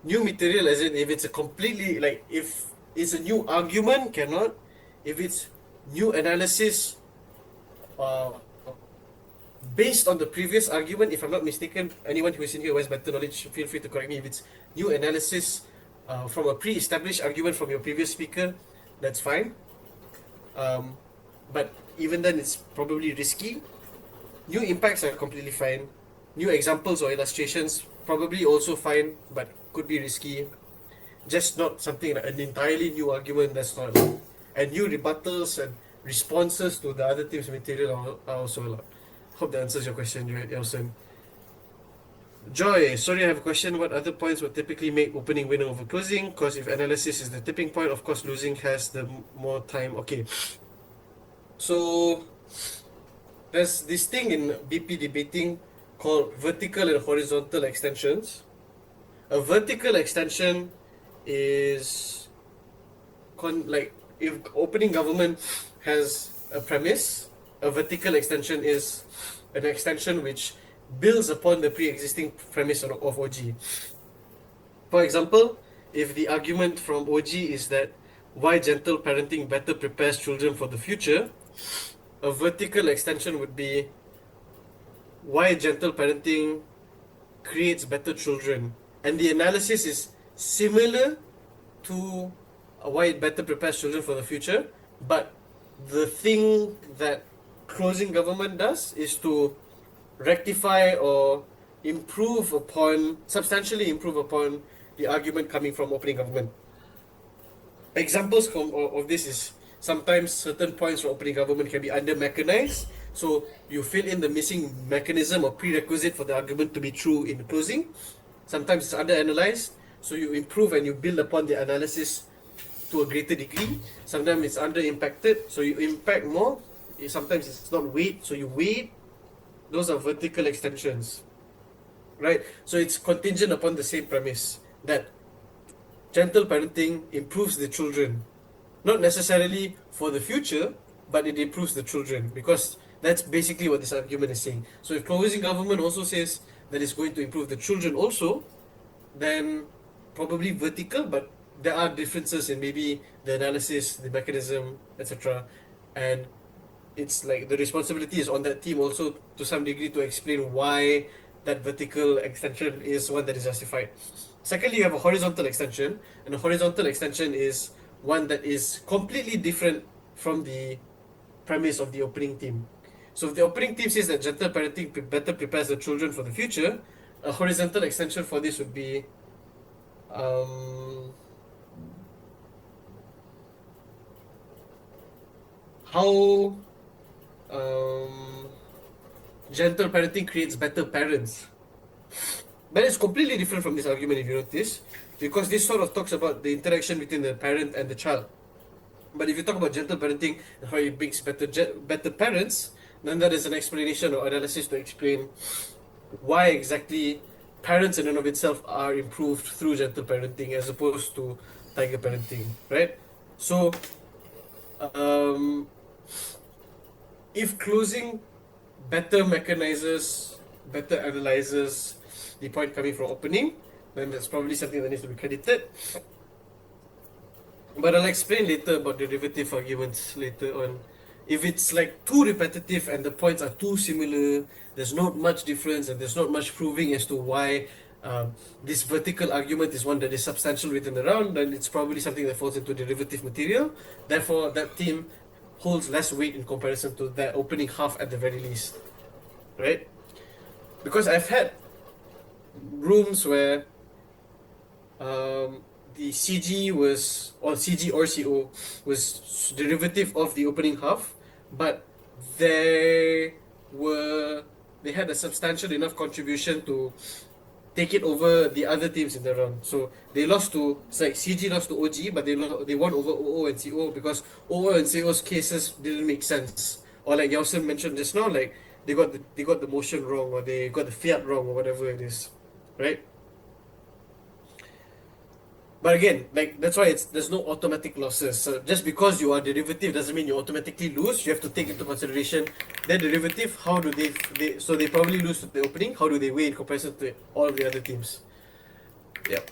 new material, as in if it's a completely, like if it's a new argument, cannot. If it's new analysis based on the previous argument, if I'm not mistaken, anyone who is in here who has better knowledge, feel free to correct me. If it's new analysis from a pre-established argument from your previous speaker, that's fine. But even then, it's probably risky. New impacts are completely fine. New examples or illustrations, probably also fine, but could be risky. Just not something like an entirely new argument, that's not allowed. And new rebuttals and responses to the other team's material are also allowed. Hope that answers your question, Elson. Joy, sorry, I have a question. What other points would typically make opening winner over closing? Because if analysis is the tipping point, of course losing has the more time. Okay. So there's this thing in BP debating called vertical and horizontal extensions. A vertical extension is like if opening government has a premise, a vertical extension is an extension which builds upon the pre-existing premise of OG. For example, if the argument from OG is that why gentle parenting better prepares children for the future, a vertical extension would be why gentle parenting creates better children. And the analysis is similar to why it better prepares children for the future, but the thing that closing government does is to rectify or substantially improve upon the argument coming from opening government. Examples of this is sometimes certain points from opening government can be under mechanized, so you fill in the missing mechanism or prerequisite for the argument to be true in the closing. Sometimes it's under analyzed, so you improve and you build upon the analysis to a greater degree. Sometimes it's under impacted, so you impact more. Sometimes it's not weight, so you weight. Those are vertical extensions, right? So it's contingent upon the same premise that gentle parenting improves the children, not necessarily for the future, but it improves the children, because that's basically what this argument is saying. So if closing government also says that it's going to improve the children also, then probably vertical, but there are differences in maybe the analysis, the mechanism, etc. And it's like the responsibility is on that team also to some degree to explain why that vertical extension is one that is justified. Secondly, you have a horizontal extension, and a horizontal extension is one that is completely different from the premise of the opening team. So if the opening team says that gentle parenting better prepares the children for the future, a horizontal extension for this would be how gentle parenting creates better parents. But it's completely different from this argument if you notice, because this sort of talks about the interaction between the parent and the child. But if you talk about gentle parenting and how it makes better parents, then that is an explanation or analysis to explain why exactly parents in and of itself are improved through gentle parenting as opposed to tiger parenting, right? So, if closing better mechanizes, better analyzes the point coming from opening, then that's probably something that needs to be credited. But I'll explain later about derivative arguments later on. If it's like too repetitive and the points are too similar, there's not much difference and there's not much proving as to why this vertical argument is one that is substantial written around, then it's probably something that falls into derivative material. Therefore, that team holds less weight in comparison to that opening half at the very least, right? Because I've had rooms where the CG or CO was derivative of the opening half, but they had a substantial enough contribution to take it over the other teams in the round. So they lost to, it's like CG lost to OG, but they won over OO and CO because OO and CO's cases didn't make sense. Or like Yausen mentioned just now, like they got the motion wrong, or they got the fiat wrong, or whatever it is, right? But again, like that's why there's no automatic losses. So just because you are derivative doesn't mean you automatically lose. You have to take into consideration their derivative. How do they probably lose to the opening? How do they weigh in comparison to all the other teams? Yep.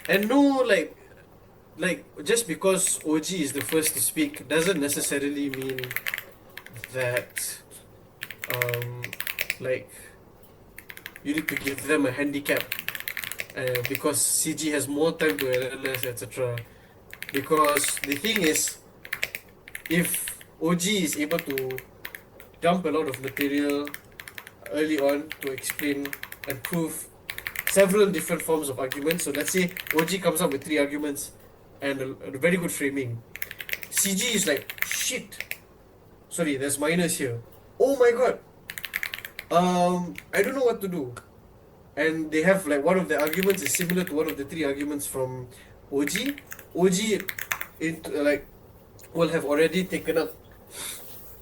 And no, like just because OG is the first to speak doesn't necessarily mean that like you need to give them a handicap because CG has more time to analyze, etc. Because the thing is, if OG is able to dump a lot of material early on to explain and prove several different forms of arguments, so let's say OG comes up with 3 arguments and a very good framing. CG is like, shit, sorry, there's minus here. Oh my god. I don't know what to do. And they have like one of the arguments is similar to one of the 3 arguments from OG. OG will have already taken up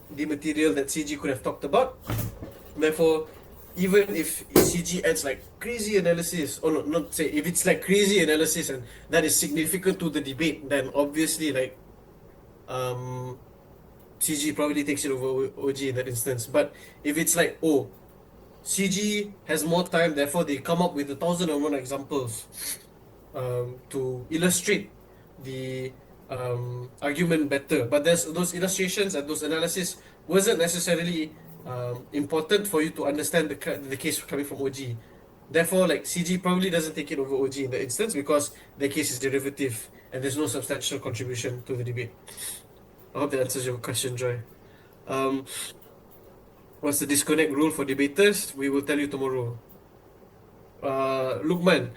the material that CG could have talked about. Therefore, even if CG adds like crazy analysis, or not say if it's like crazy analysis and that is significant to the debate, then obviously like CG probably takes it over OG in that instance. But if it's like, oh, CG has more time, therefore they come up with 1,001 examples to illustrate the argument better. But there's those illustrations and those analysis wasn't necessarily important for you to understand the case coming from OG. Therefore, like CG probably doesn't take it over OG in that instance because the case is derivative and there's no substantial contribution to the debate. I hope that answers your question, Joy. What's the disconnect rule for debaters? We will tell you tomorrow. Lukman.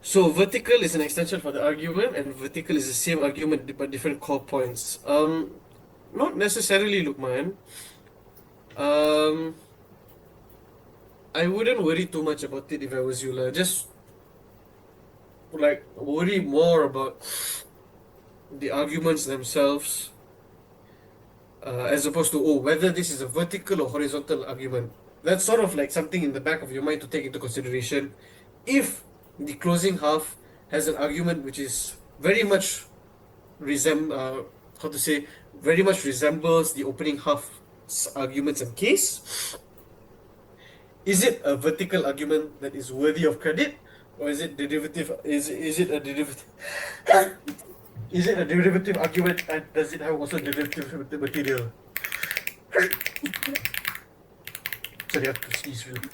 So vertical is an extension for the argument, and vertical is the same argument but different core points. Not necessarily, Lukman. I wouldn't worry too much about it if I was you, lah. Just like worry more about the arguments themselves, as opposed to whether this is a vertical or horizontal argument. That's sort of like something in the back of your mind to take into consideration. If the closing half has an argument which is very much very much resembles the opening half's arguments and case, is it a vertical argument that is worthy of credit, or is it derivative? Is it a derivative? Is it a derivative argument, and does it have also derivative material? Sorry, I have to sneeze really.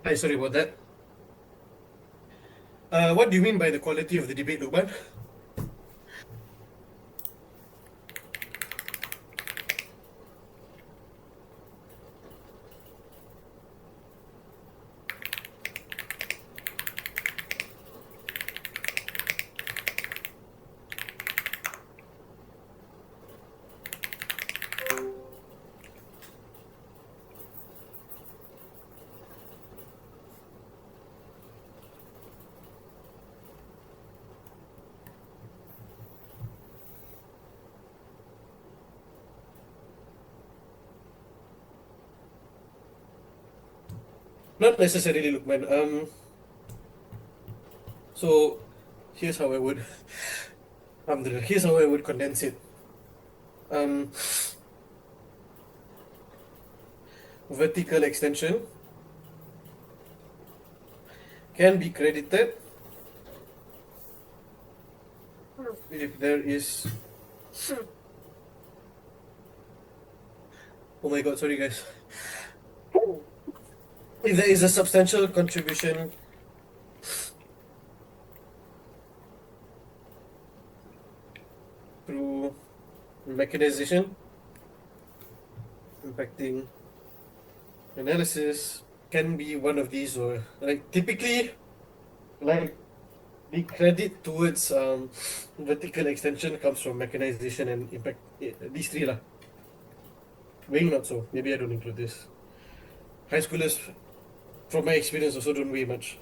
Hi, sorry about that. What do you mean by the quality of the debate, Lukman? Not necessarily, Lukman. So here's how I would here's how I would condense it. Vertical extension can be credited if there is. Oh my god, sorry guys. If there is a substantial contribution through mechanization impacting analysis, can be one of these, or like typically like the credit towards vertical extension comes from mechanization and impact, these three lah. Weighing not so. Maybe I don't include this. High schoolers, from my experience, also don't weigh much.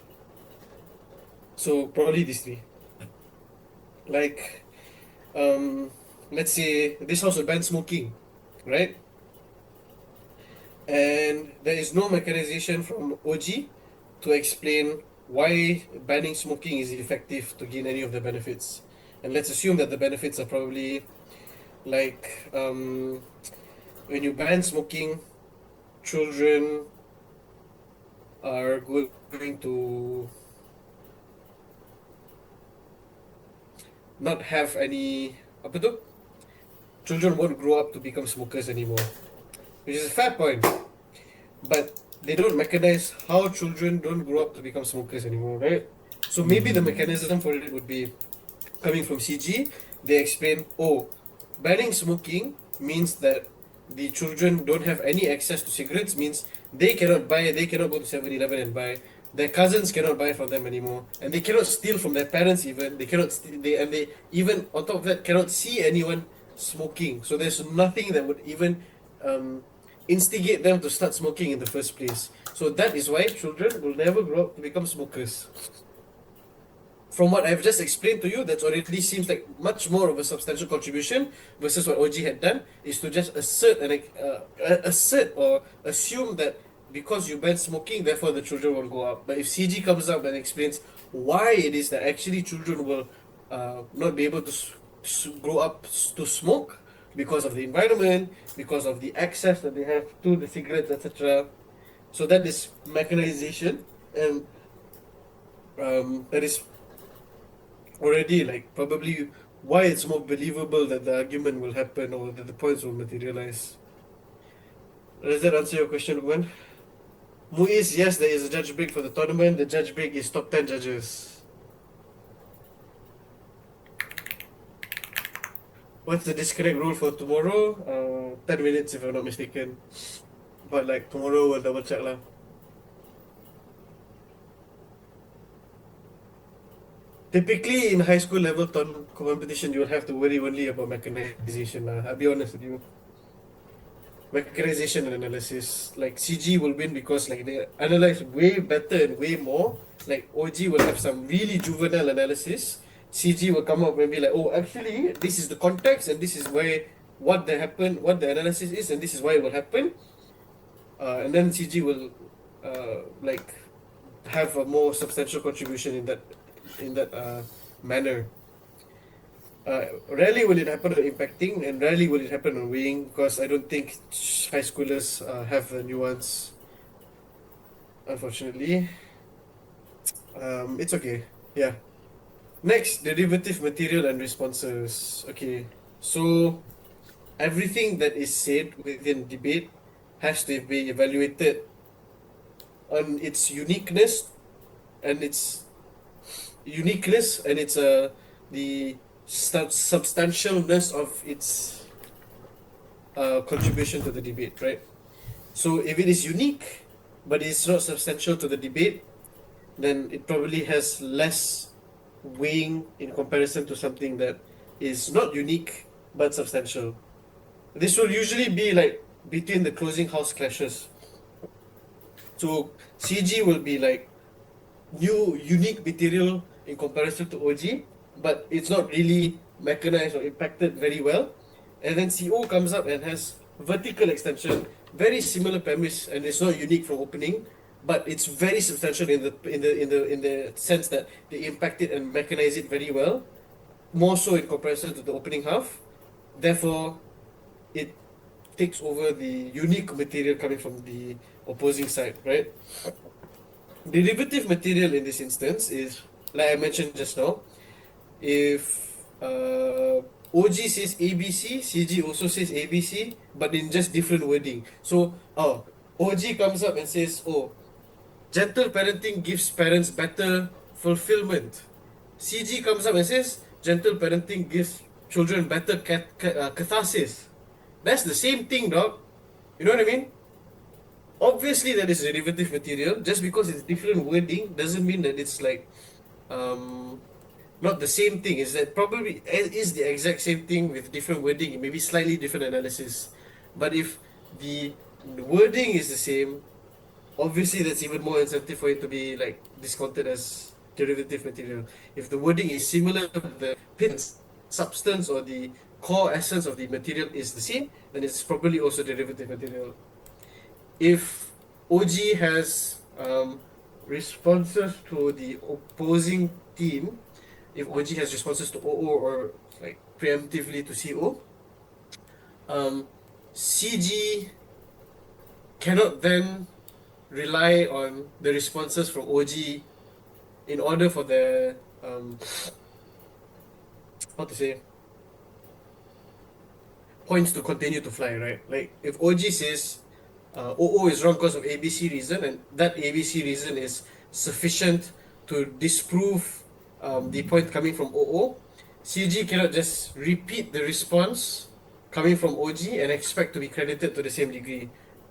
So probably these three. Like, let's say this house will ban smoking, right? And there is no mechanization from OG to explain why banning smoking is effective to gain any of the benefits. And let's assume that the benefits are probably like when you ban smoking, children are going to not have any apa tu? Children won't grow up to become smokers anymore, which is a fair point. But they don't mechanize how children don't grow up to become smokers anymore, right? So maybe the mechanism for it would be coming from CG. They explain, banning smoking means that the children don't have any access to cigarettes, means they cannot buy, they cannot go to 7-Eleven and buy. Their cousins cannot buy from them anymore, and they cannot steal from their parents even. They cannot they even on top of that cannot see anyone smoking. So there's nothing that would even instigate them to start smoking in the first place. So that is why children will never grow up to become smokers. from what I've just explained to you, that's already seems like much more of a substantial contribution versus what OG had done, is to just assert or assume that because you ban smoking, therefore the children will go up. But if CG comes up and explains why it is that actually children will not be able to grow up to smoke because of the environment, because of the access that they have to the cigarettes, etc. So that is mechanization, and that is already like probably why it's more believable that the argument will happen or that the points will materialize. Does that answer your question, Lukman? Muiz, yes, there is a judge break for the tournament. The judge break is top 10 judges. What's the disconnect rule for tomorrow? 10 minutes if I'm not mistaken. But like tomorrow we'll double check lah. Typically in high school level competition, you will have to worry only about mechanization lah. I'll be honest with you. Mechanization and analysis. Like CG will win because like they analyze way better and way more. Like OG will have some really juvenile analysis. CG will come up and be like, oh, actually, this is the context and this is where what the analysis is, and this is why it will happen. And then CG will like have a more substantial contribution in that manner. Rarely will it happen on impacting, and rarely will it happen on weighing, because I don't think high schoolers have the nuance. Unfortunately, it's okay. Yeah. Next, derivative material and responses. Okay, so everything that is said within debate has to be evaluated on its uniqueness and its the substantialness of its contribution to the debate, right? So if it is unique but it's not substantial to the debate, then it probably has less weighing in comparison to something that is not unique but substantial. This will usually be like between the closing house clashes. So CG will be like new unique material in comparison to OG, but it's not really mechanized or impacted very well. And then CO comes up and has vertical extension, very similar premise, and it's not unique from opening, but it's very substantial in the sense that they impact it and mechanize it very well, more so in comparison to the opening half. Therefore, it takes over the unique material coming from the opposing side, right? Derivative material in this instance is, like I mentioned just now, if OG says ABC, CG also says ABC, but in just different wording. So, OG comes up and says, oh, gentle parenting gives parents better fulfillment. CG comes up and says, gentle parenting gives children better catharsis. That's the same thing, dog. You know what I mean? Obviously, that is derivative material. Just because it's different wording doesn't mean that it's like not the same thing. Is that probably is the exact same thing with different wording, maybe slightly different analysis. But if the wording is the same, obviously that's even more incentive for it to be like discounted as derivative material. If the wording is similar, the substance or the core essence of the material is the same, then it's probably also derivative material. If OG has responses to the opposing team, if OG has responses to OO or like preemptively to CO, CG cannot then rely on the responses from OG in order for the points to continue to fly, right? Like if OG says OO is wrong because of ABC reason, and that ABC reason is sufficient to disprove the point coming from OO, CG cannot just repeat the response coming from OG and expect to be credited to the same degree,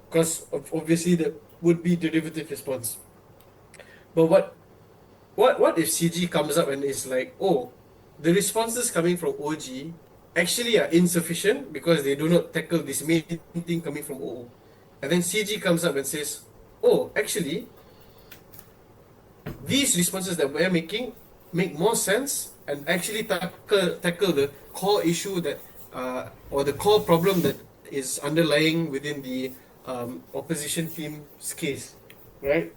because obviously that would be derivative response. But what if CG comes up and is like, oh, the responses coming from OG actually are insufficient because they do not tackle this main thing coming from OO. And then CG comes up and says, oh, actually, these responses that we're making make more sense and actually tackle the core issue that or the core problem that is underlying within the opposition team's case, right?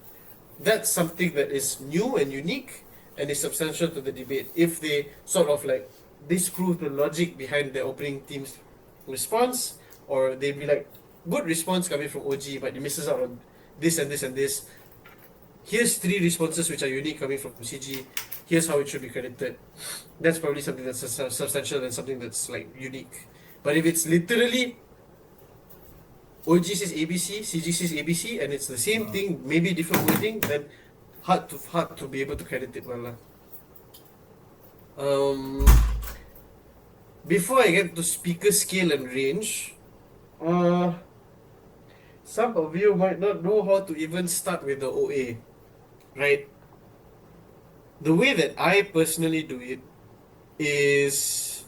That's something that is new and unique and is substantial to the debate. If they sort of like disprove the logic behind the opening team's response, or they be like, good response coming from OG, but it misses out on this and this and this. Here's 3 responses which are unique coming from CG. Here's how it should be credited. That's probably something that's substantial and something that's like unique. But if it's literally OG says ABC, CG says ABC, and it's the same thing, maybe different wording, then hard to be able to credit it well lah. Before I get to speaker scale and range, some of you might not know how to even start with the OA, right? The way that I personally do it is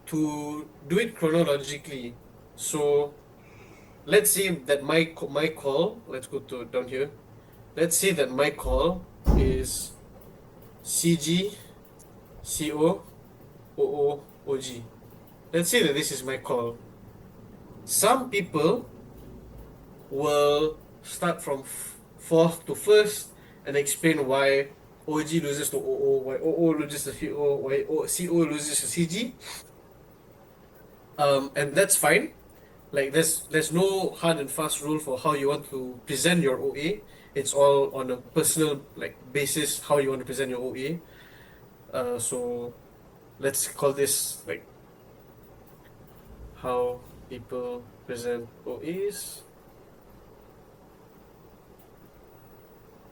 to do it chronologically. So let's say that my call, let's go to down here. Let's say that my call is CG, CO, OO, OG. Let's say that this is my call. Some people will start from fourth to first and explain why OG loses to OO, why OO loses to CO, why CO loses to CG. And that's fine. Like there's no hard and fast rule for how you want to present your OA. It's all on a personal like basis how you want to present your OA. So let's call this like how people present OAs.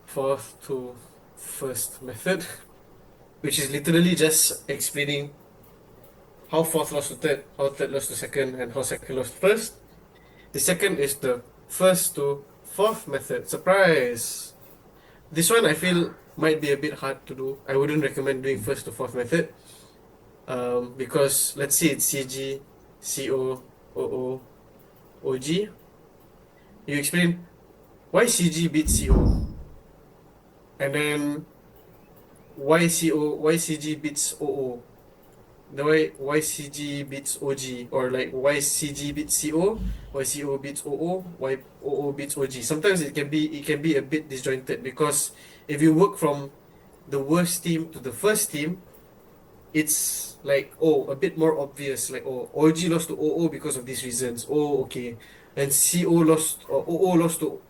Fourth to first method, which is literally just explaining how fourth lost to third, how third lost to second, and how second lost to first. The second is the first to fourth method. Surprise! This one I feel might be a bit hard to do. I wouldn't recommend doing first to fourth method. Because let's say it's CG, CO, OO, OG. You explain why CG beats CO. And then why CG beats OO. The why CG beats OG, or like why CG beats CO, why CO beats OO, why OO beats OG. Sometimes it can be a bit disjointed, because if you work from the worst team to the first team, it's like a bit more obvious, like OG lost to OO because of these reasons. Oh, okay. And OO lost to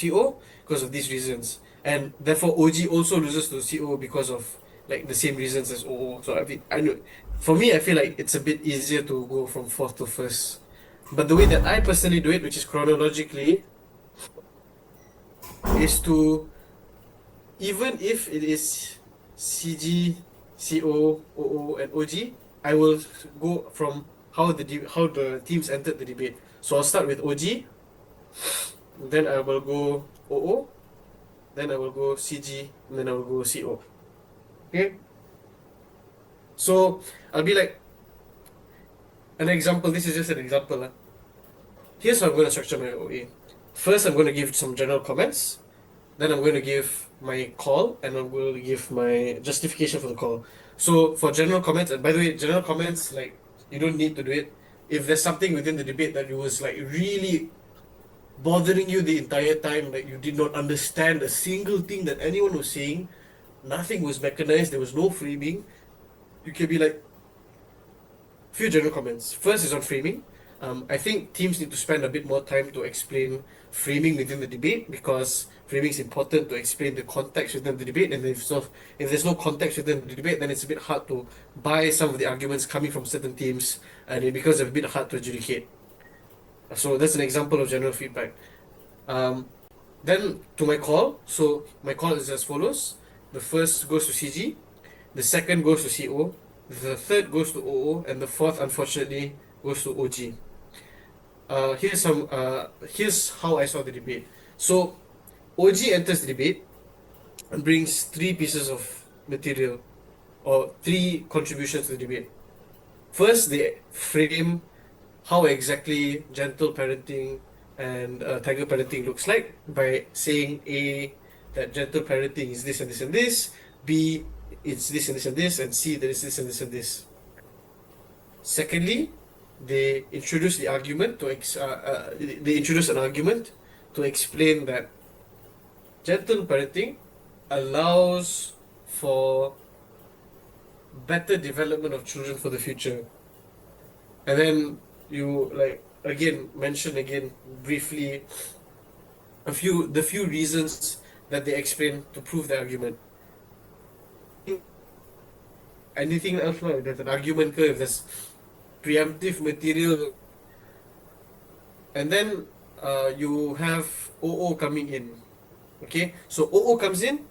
CO because of these reasons, and therefore OG also loses to CO because of like the same reasons as OO. So I know, for me, I feel like it's a bit easier to go from fourth to first. But the way that I personally do it, which is chronologically, is to, even if it is CG, CO, OO, and OG, I will go from how the teams entered the debate. So I'll start with OG, then I will go OO, then I will go CG, and then I will go CO. Okay? So I'll be like, an example, this is just an example. Here's how I'm going to structure my OA. First, I'm going to give some general comments. Then I'm going to give my call, and I'm going to give my justification for the call. So for general comments, and by the way, general comments, like, you don't need to do it. If there's something within the debate that was like really bothering you the entire time, like you did not understand a single thing that anyone was saying, nothing was mechanized, there was no framing, you can be like, few general comments. First is on framing. I think teams need to spend a bit more time to explain framing within the debate, because framing is important to explain the context within the debate, and if there's no context within the debate, then it's a bit hard to buy some of the arguments coming from certain teams, and it becomes a bit hard to adjudicate. So that's an example of general feedback. Then to my call. So my call is as follows. The first goes to CG, the second goes to CO, the third goes to OO, and the fourth, unfortunately, goes to OG. Here's how I saw the debate. So OG enters the debate and brings 3 pieces of material, or 3 contributions to the debate. First, they frame how exactly gentle parenting and tiger parenting looks like by saying that gentle parenting is this and this and this, B, it's this and this and this, and C, there is this and this and this. Secondly, they introduce the argument to they introduce an argument to explain that gentle parenting allows for better development of children for the future. And then you like again mention again briefly the few reasons that they explain to prove the argument. Anything else like there's an argument if there's preemptive material, and then you have OO coming in. Okay, so OO comes in.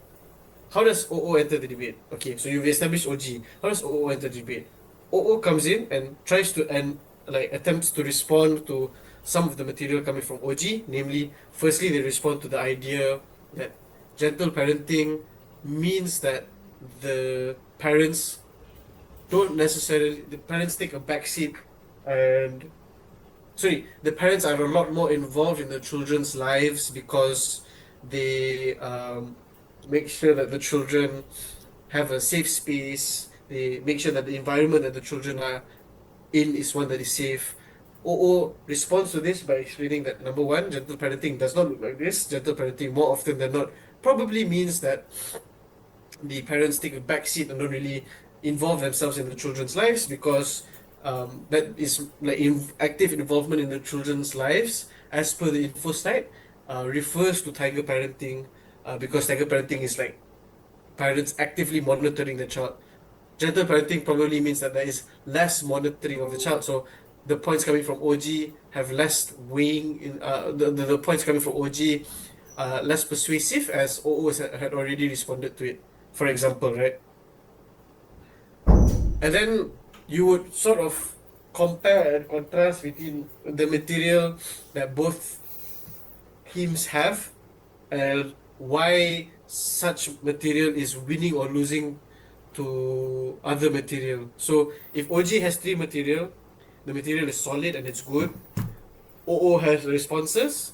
How does OO enter the debate? Okay, so you've established OG. How does OO enter the debate? OO comes in and tries to attempts to respond to some of the material coming from OG. Namely, firstly, they respond to the idea that gentle parenting means that the parents take a backseat, and the parents are a lot more involved in the children's lives because they make sure that the children have a safe space. They make sure that the environment that the children are in is one that is safe. OO responds to this by explaining that number one, gentle parenting does not look like this. Gentle parenting more often than not probably means that the parents take a backseat and don't really involve themselves in the children's lives because that is like active involvement in the children's lives as per the info site refers to tiger parenting because tiger parenting is like parents actively monitoring the child. Gentle parenting probably means that there is less monitoring of the child. So the points coming from OG have less weighing in the points coming from OG less persuasive as OO had already responded to it, for example, right? And then you would sort of compare and contrast between the material that both teams have and why such material is winning or losing to other material. So if OG has 3 material, the material is solid and it's good. OO has responses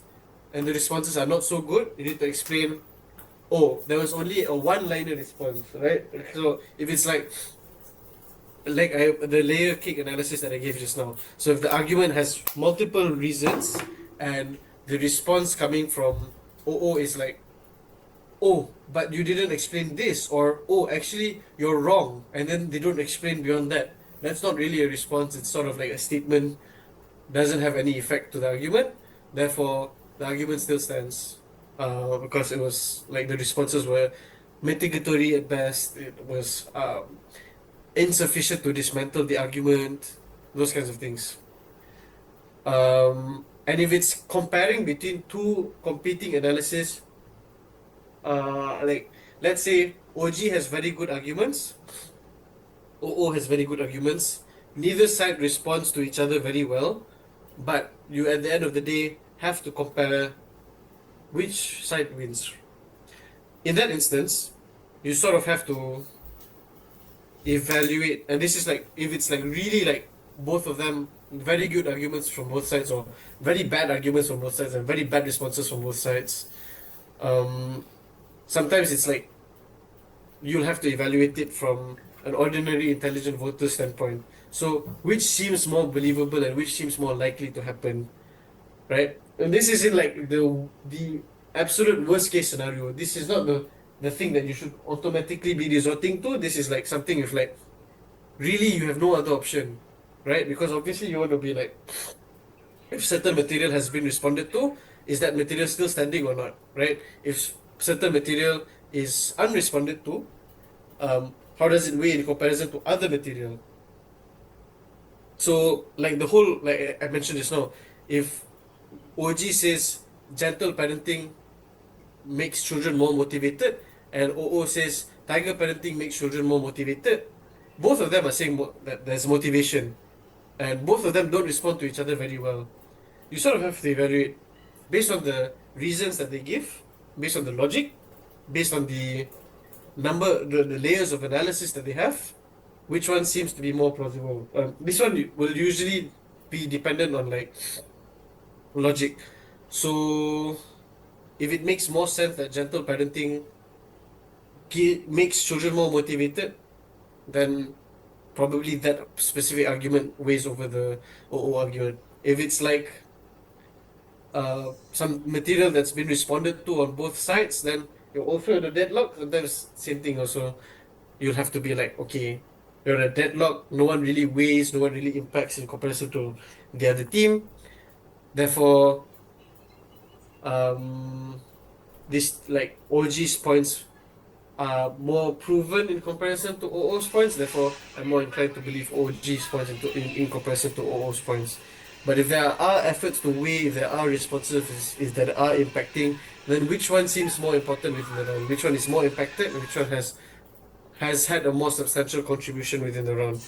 and the responses are not so good. You need to explain, oh, there was only a one-liner response, right? So if it's like the layer cake analysis that I gave just now. So if the argument has multiple reasons and the response coming from OO is like, oh, but you didn't explain this, or oh, actually you're wrong, and then they don't explain beyond that. That's not really a response. It's sort of like a statement, doesn't have any effect to the argument. Therefore, the argument still stands because it was like the responses were mitigatory at best. It was insufficient to dismantle the argument, those kinds of things. And if it's comparing between two competing analysis, like let's say OG has very good arguments, OO has very good arguments, neither side responds to each other very well, but you at the end of the day have to compare which side wins. In that instance, you sort of have to evaluate, and this is like if it's like really like both of them very good arguments from both sides or very bad arguments from both sides and very bad responses from both sides. Sometimes it's like you'll have to evaluate it from an ordinary intelligent voter standpoint. So which seems more believable and which seems more likely to happen, right? And this isn't like the absolute worst case scenario. This is not the thing that you should automatically be resorting to. This is like something if like really you have no other option, right? Because obviously you want to be like, if certain material has been responded to, is that material still standing or not, right? If certain material is unresponded to, how does it weigh in comparison to other material? So like the whole, like I mentioned just now, if OG says gentle parenting makes children more motivated and OO says tiger parenting makes children more motivated, both of them are saying that there's motivation and both of them don't respond to each other very well. You sort of have to evaluate based on the reasons that they give, based on the logic, based on the the layers of analysis that they have, which one seems to be more plausible. This one will usually be dependent on like logic. So if it makes more sense that gentle parenting makes children more motivated, then probably that specific argument weighs over the OO argument. If it's like some material that's been responded to on both sides, then you're also in a deadlock. Sometimes same thing also. You'll have to be like, okay, you're in a deadlock. No one really weighs, no one really impacts in comparison to the other team. Therefore, this like OG's points are more proven in comparison to OO's points. Therefore, I'm more inclined to believe OG's points in comparison to OO's points. But if there are efforts to weigh, if there are responses is that are impacting, then which one seems more important within the round? Which one is more impacted? And which one has had a more substantial contribution within the round?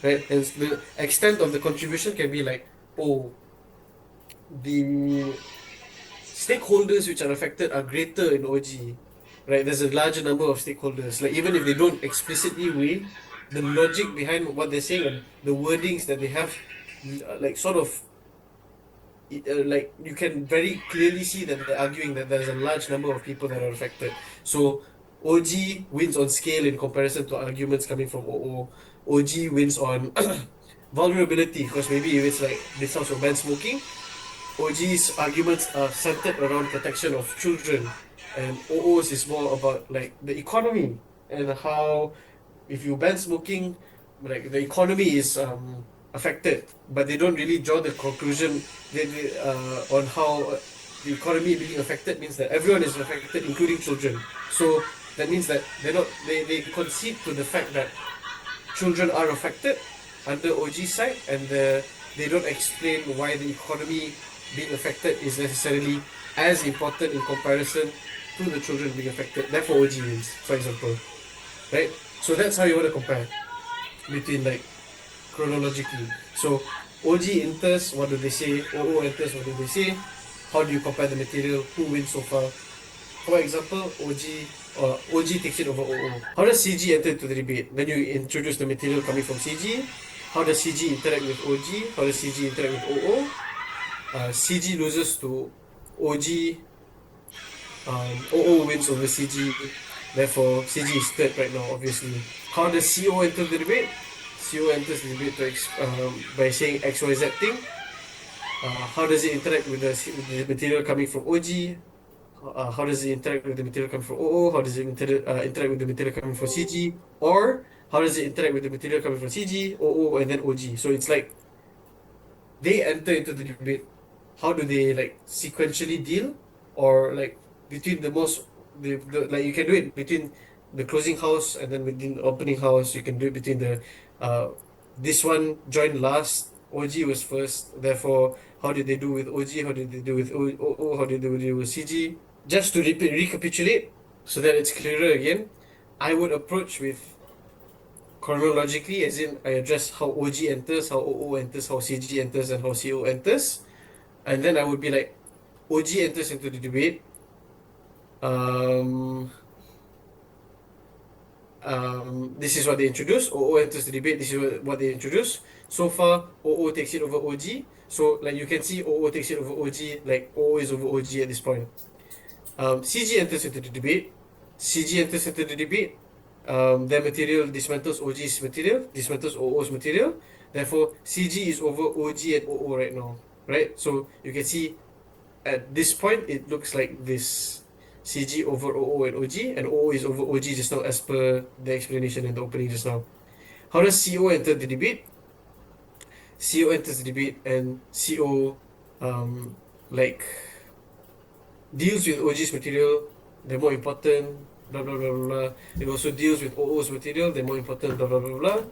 Right? And the extent of the contribution can be like, oh, the stakeholders which are affected are greater in OG, right? There's a larger number of stakeholders. Like even if they don't explicitly weigh, the logic behind what they're saying and the wordings that they have, like sort of, like you can very clearly see that they're arguing that there's a large number of people that are affected. So OG wins on scale in comparison to arguments coming from OO. OG wins on vulnerability because maybe if it's like this house will ban smoking, OG's arguments are centered around protection of children, and OO's is more about like the economy and how if you ban smoking, like the economy is affected, but they don't really draw the conclusion on how the economy being affected means that everyone is affected, including children. So that means that they concede to the fact that children are affected under OG side, and they don't explain why the economy being affected is necessarily as important in comparison to the children being affected. Therefore, OG wins, for example, right? So that's how you want to compare between like chronologically. So OG enters, what do they say? OO enters, what do they say? How do you compare the material? Who wins so far? For example, OG takes it over OO. How does CG enter into the debate? Then you introduce the material coming from CG. How does CG interact with OG? How does CG interact with OO? CG loses to OG. OO wins over CG. Therefore, CG is third right now, obviously. How does CO enter the debate? CO enters the debate by saying XYZ thing. How does it interact with the material coming from OG? How does it interact with the material coming from OO? How does it interact with the material coming from CG? Or how does it interact with the material coming from CG, OO, and then OG? So it's like they enter into the debate. How do they like sequentially deal, or like between the like you can do it between the closing house and then within the opening house. You can do it between the this one joined last, OG was first. Therefore, how did they do with OG? How did they do with OO? How did they do with CG? Just to recapitulate, so that it's clearer again, I would approach with chronologically, as in I address how OG enters, how OO enters, how CG enters, and how CO enters. And then I would be like, OG enters into the debate. This is what they introduce. OO enters the debate. This is what they introduce. So far, OO takes it over OG. So like you can see, OO takes it over OG. Like OO is over OG at this point. CG enters into the debate. CG enters into the debate. Their material dismantles OG's material, dismantles OO's material. Therefore, CG is over OG and OO right now. Right? So you can see at this point, it looks like this CG over OO and OG, and OO is over OG just now as per the explanation in the opening just now. How does CO enter the debate? CO enters the debate, and CO like deals with OG's material, they're more important, blah blah blah blah blah. It also deals with OO's material, they're more important, blah blah blah blah.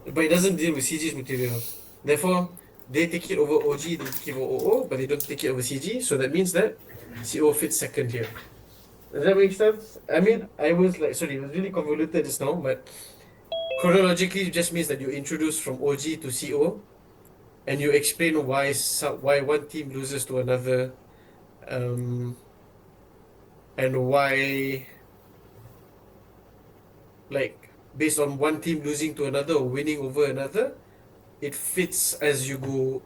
But it doesn't deal with CG's material. Therefore, they take it over OG, they take it over OO, but they don't take it over CG. So that means that CO fits second here. Does that make sense? I mean, I was like, sorry, it was really convoluted just now, but chronologically it just means that you introduce from OG to CO, and you explain why one team loses to another, and why, like, based on one team losing to another or winning over another, it fits as you go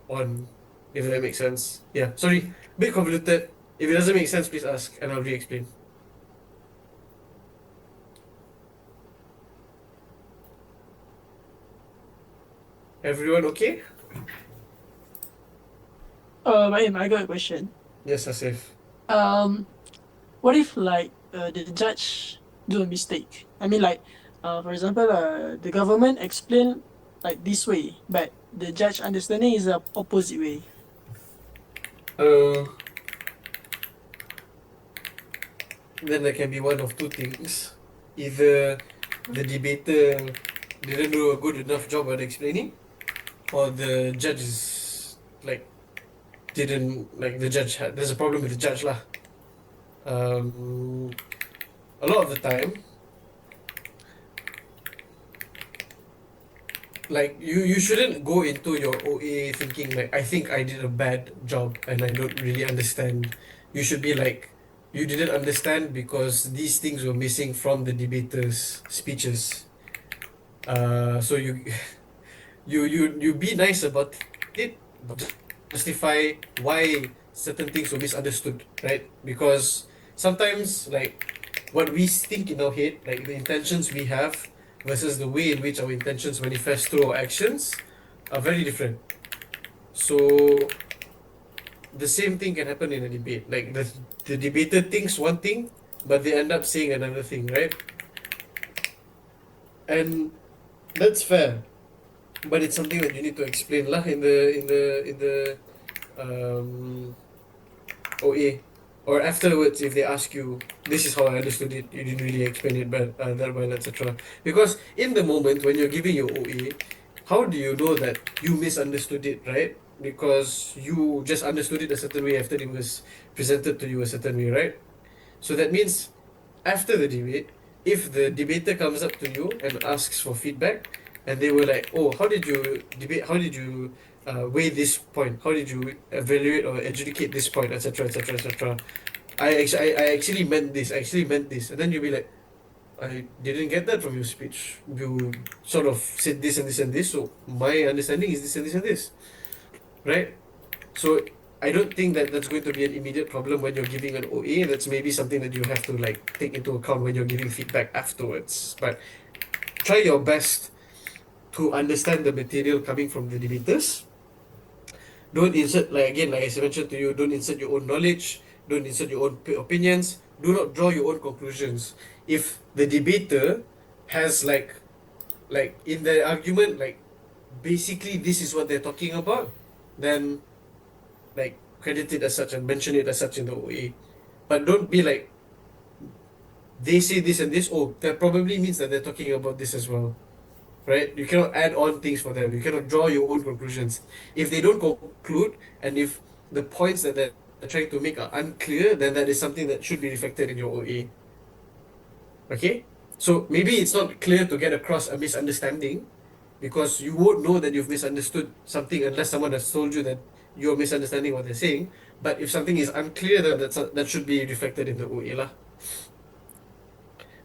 on, if that makes sense. Yeah, sorry, bit convoluted. If it doesn't make sense, please ask and I'll re-explain. Everyone okay? I got a question. Yes, Asif. What if like the judge do a mistake? I mean, like, for example, the government explain like this way, but the judge understanding is the opposite way. Then there can be one of two things. Either the debater didn't do a good enough job at explaining, or the judge is like the judge had there's a problem with the judge lah. A lot of the time, like you shouldn't go into your OA thinking like I think I did a bad job and I don't really understand. You should be like you didn't understand because these things were missing from the debaters' speeches. So you be nice about it, justify why certain things were misunderstood, right? Because sometimes like what we think in our head, like the intentions we have versus the way in which our intentions manifest through our actions are very different. So the same thing can happen in a debate. Like the debater thinks one thing, but they end up saying another thing, right? And that's fair. But it's something that you need to explain lah in the OA. Or afterwards, if they ask you, this is how I understood it, you didn't really explain it but that well, etc. Because in the moment when you're giving your OA, how do you know that you misunderstood it, right? Because you just understood it a certain way after it was presented to you a certain way, right? So that means after the debate, if the debater comes up to you and asks for feedback, and they were like, "Oh, how did you debate? How did you weigh this point? How did you evaluate or adjudicate this point, etc., etc., etc." I actually meant this. I actually meant this, and then you'll be like, "I didn't get that from your speech. You sort of said this and this and this. So my understanding is this and this and this, right?" So I don't think that that's going to be an immediate problem when you're giving an OA. That's maybe something that you have to like take into account when you're giving feedback afterwards. But try your best to understand the material coming from the debaters. Don't insert, like again, like I mentioned to you, don't insert your own knowledge, don't insert your own opinions, do not draw your own conclusions. If the debater has like in the argument, like basically this is what they're talking about, then like credit it as such and mention it as such in the OA. But don't be like, they say this and this, oh, that probably means that they're talking about this as well. Right? You cannot add on things for them. You cannot draw your own conclusions. If they don't conclude, and if the points that they're trying to make are unclear, then that is something that should be reflected in your OA. Okay? So maybe it's not clear to get across a misunderstanding, because you won't know that you've misunderstood something unless someone has told you that you're misunderstanding what they're saying. But if something is unclear, then that should be reflected in the OA lah.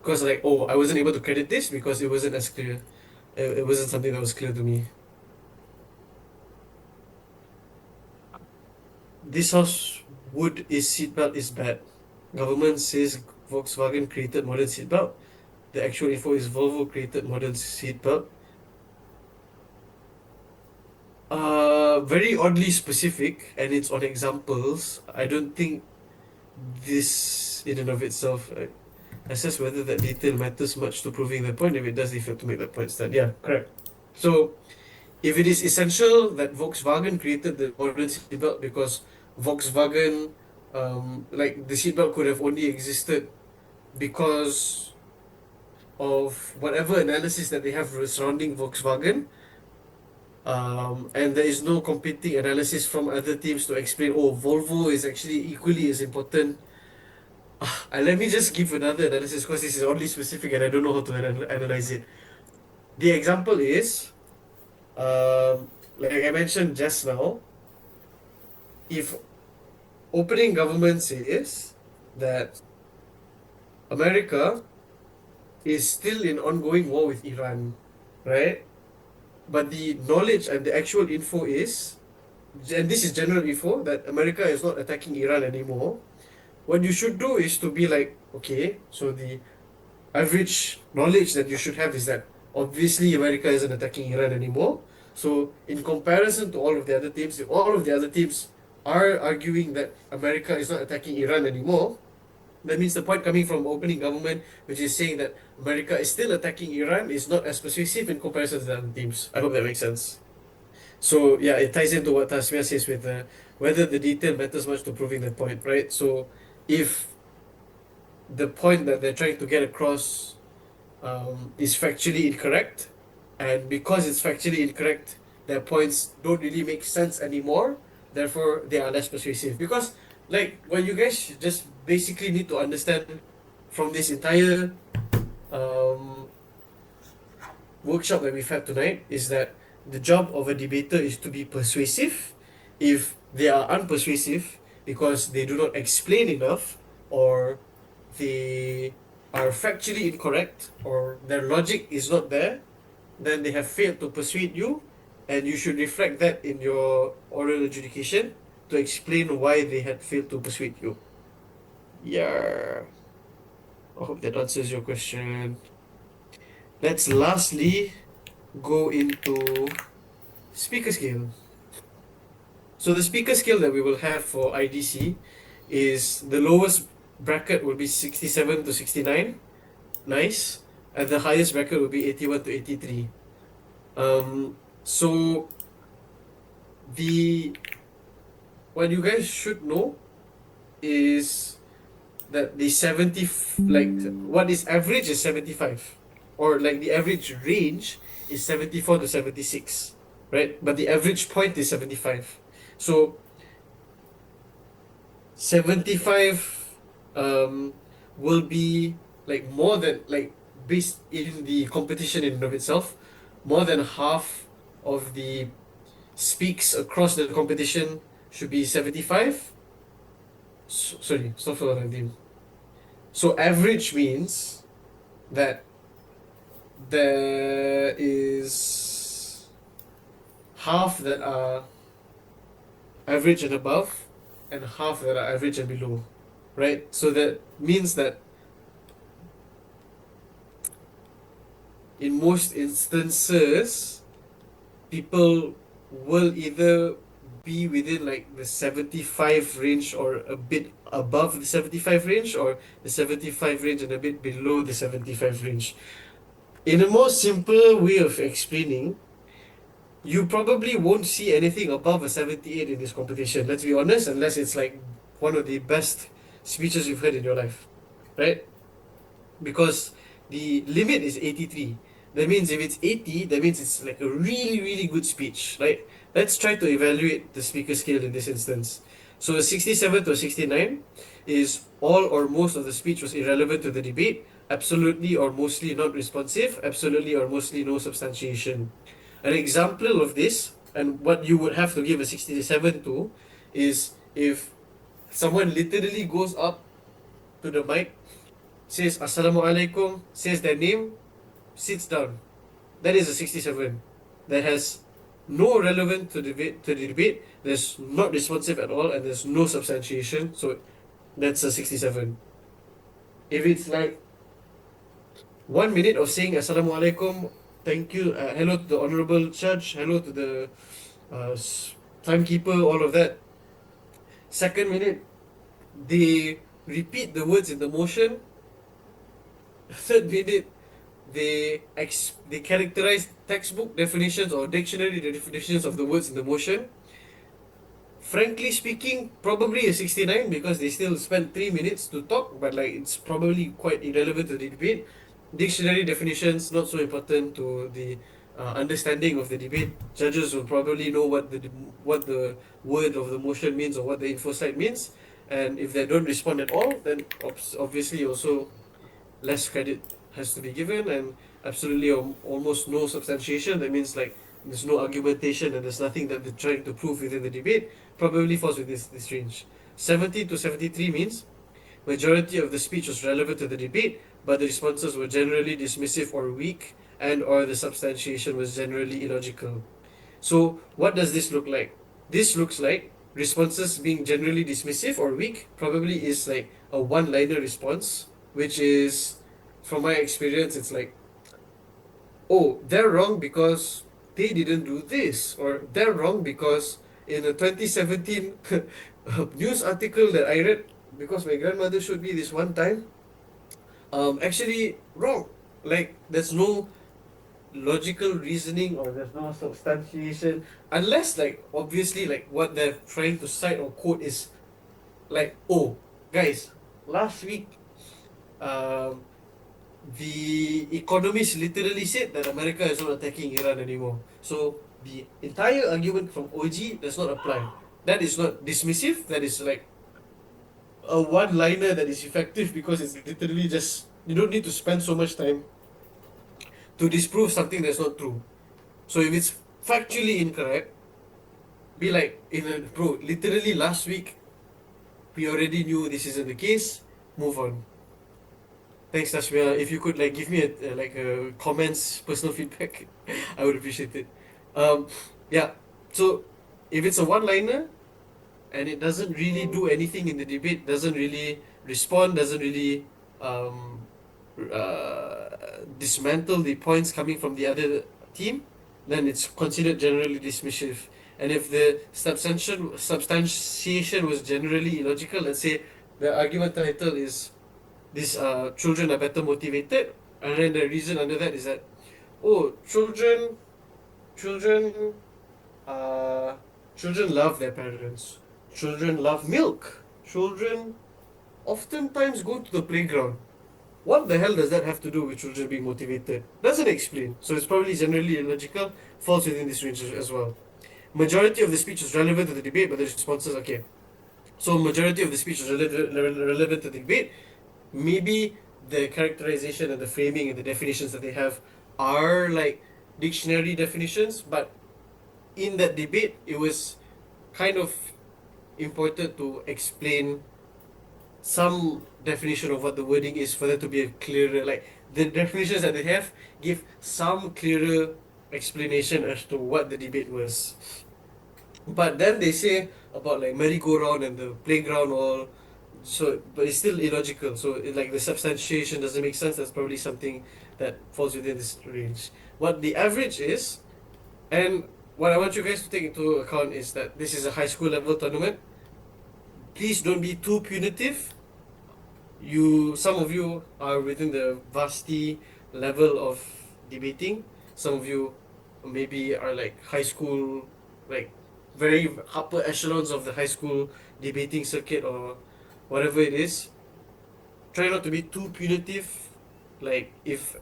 Because like, oh, I wasn't able to credit this because it wasn't as clear. It wasn't something that was clear to me. This house wood is seatbelt is bad. Government says Volkswagen created modern seatbelt. The actual info is Volvo created modern seatbelt. Very oddly specific, and it's on examples. I don't think this in and of itself assess whether that detail matters much to proving the point. If it does, they fail to make that point stand. Yeah, correct. So, if it is essential that Volkswagen created the modern seatbelt because Volkswagen, like the seatbelt could have only existed because of whatever analysis that they have surrounding Volkswagen, and there is no competing analysis from other teams to explain, oh, Volvo is actually equally as important. Let me just give another analysis because this is oddly specific and I don't know how to analyze it. The example is, like I mentioned just now, if opening government says that America is still in ongoing war with Iran, right? But the knowledge and the actual info is, and this is general info, that America is not attacking Iran anymore. what you should do is to be like, okay, so the average knowledge that you should have is that obviously America isn't attacking Iran anymore. So in comparison to all of the other teams, if all of the other teams are arguing that America is not attacking Iran anymore, that means the point coming from opening government, which is saying that America is still attacking Iran, is not as persuasive in comparison to the other teams. I hope that makes sense. So yeah, it ties into what Tasmia says with whether the detail matters much to proving the point, right? So if the point that they're trying to get across is factually incorrect, and because it's factually incorrect, their points don't really make sense anymore. Therefore, they are less persuasive. Because, like, what you guys just basically need to understand from this entire um, workshop that we've had tonight is that the job of a debater is to be persuasive. If they are unpersuasive because they do not explain enough, or they are factually incorrect, or their logic is not there, then they have failed to persuade you, and you should reflect that in your oral adjudication to explain why they had failed to persuade you. Yeah. I hope that answers your question. Let's lastly go into speaker skill. So the speaker skill that we will have for IDC is the lowest bracket will be 67 to 69. Nice. And the highest bracket will be 81 to 83. So what you guys should know is that the 70, like what is average is 75, or like the average range is 74 to 76, right? But the average point is 75. So 75 will be like more than, like, based in the competition in and of itself, more than half of the speaks across the competition should be 75. Sorry, Astaghfirullahaladzim. So average means that there is half that are average and above, and half that are average and below, right? So that means that in most instances, people will either be within like the 75 range or a bit above the 75 range, or the 75 range and a bit below the 75 range. In a more simple way of explaining, you probably won't see anything above a 78 in this competition, let's be honest, unless it's like one of the best speeches you've heard in your life, right? Because the limit is 83. That means if it's 80, that means it's like a really, really good speech, right? Let's try to evaluate the speaker skill in this instance. So a 67 to a 69 is all or most of the speech was irrelevant to the debate, absolutely or mostly not responsive, absolutely or mostly no substantiation. An example of this, and what you would have to give a 67 to, is if someone literally goes up to the mic, says Assalamualaikum, says their name, sits down. That is a 67. That has no relevance to the debate. There's not responsive at all, and there's no substantiation. So that's a 67. If it's like 1 minute of saying Assalamualaikum, thank you, hello to the honorable judge, hello to the timekeeper, all of that. Second minute, they repeat the words in the motion. Third minute, they characterize textbook definitions or dictionary definitions of the words in the motion. Frankly speaking, probably a 69, because they still spent 3 minutes to talk, but like it's probably quite irrelevant to the debate. Dictionary definitions not so important to the understanding of the debate. Judges will probably know what the word of the motion means or what the info slide means, and if they don't respond at all, then obviously also less credit has to be given, and absolutely almost no substantiation. That means like there's no argumentation and there's nothing that they're trying to prove within the debate. Probably falls within this range. 70 to 73 means majority of the speech was relevant to the debate, but the responses were generally dismissive or weak, and or the substantiation was generally illogical. So what does this look like? This looks like responses being generally dismissive or weak probably is like a one-liner response, which is, from my experience, it's like, oh, they're wrong because they didn't do this, or they're wrong because in a 2017 news article that I read, because my grandmother showed me this one time, actually wrong. Like, there's no logical reasoning or there's no substantiation, unless, like, obviously, like what they're trying to cite or quote is like, oh, guys, last week, um, the Economist literally said that America is not attacking Iran anymore. So the entire argument from OG does not apply. That is not dismissive. That is like a one-liner that is effective because it's literally just, you don't need to spend so much time to disprove something that's not true. So if it's factually incorrect, be like, bro, literally last week we already knew this isn't the case. Move on. Thanks, Tashmia. If you could like give me a comments, personal feedback, I would appreciate it. Um, yeah. So if it's a one-liner and it doesn't really do anything in the debate, doesn't really respond, doesn't really dismantle the points coming from the other team, then it's considered generally dismissive. And if the substantiation was generally illogical, let's say the argument title is these children are better motivated, and then the reason under that is that, oh, children uh children love their parents, children love milk, children oftentimes go to the playground. What the hell does that have to do with children being motivated? Doesn't explain. So it's probably generally illogical, falls within this range as well. Majority of the speech is relevant to the debate, but the responses, okay. So majority of the speech is relevant to the debate. Maybe the characterization and the framing and the definitions that they have are like dictionary definitions, but in that debate, it was kind of important to explain some definition of what the wording is for there to be a clearer, like the definitions that they have give some clearer explanation as to what the debate was. But then they say about like merry-go-round and the playground all, so but it's still illogical. So like the substantiation doesn't make sense. That's probably something that falls within this range. What the average is, and what I want you guys to take into account is that this is a high school level tournament. Please don't be too punitive. Some of you are within the varsity level of debating. Some of you maybe are like high school, like very upper echelons of the high school debating circuit or whatever it is. Try not to be too punitive. Like if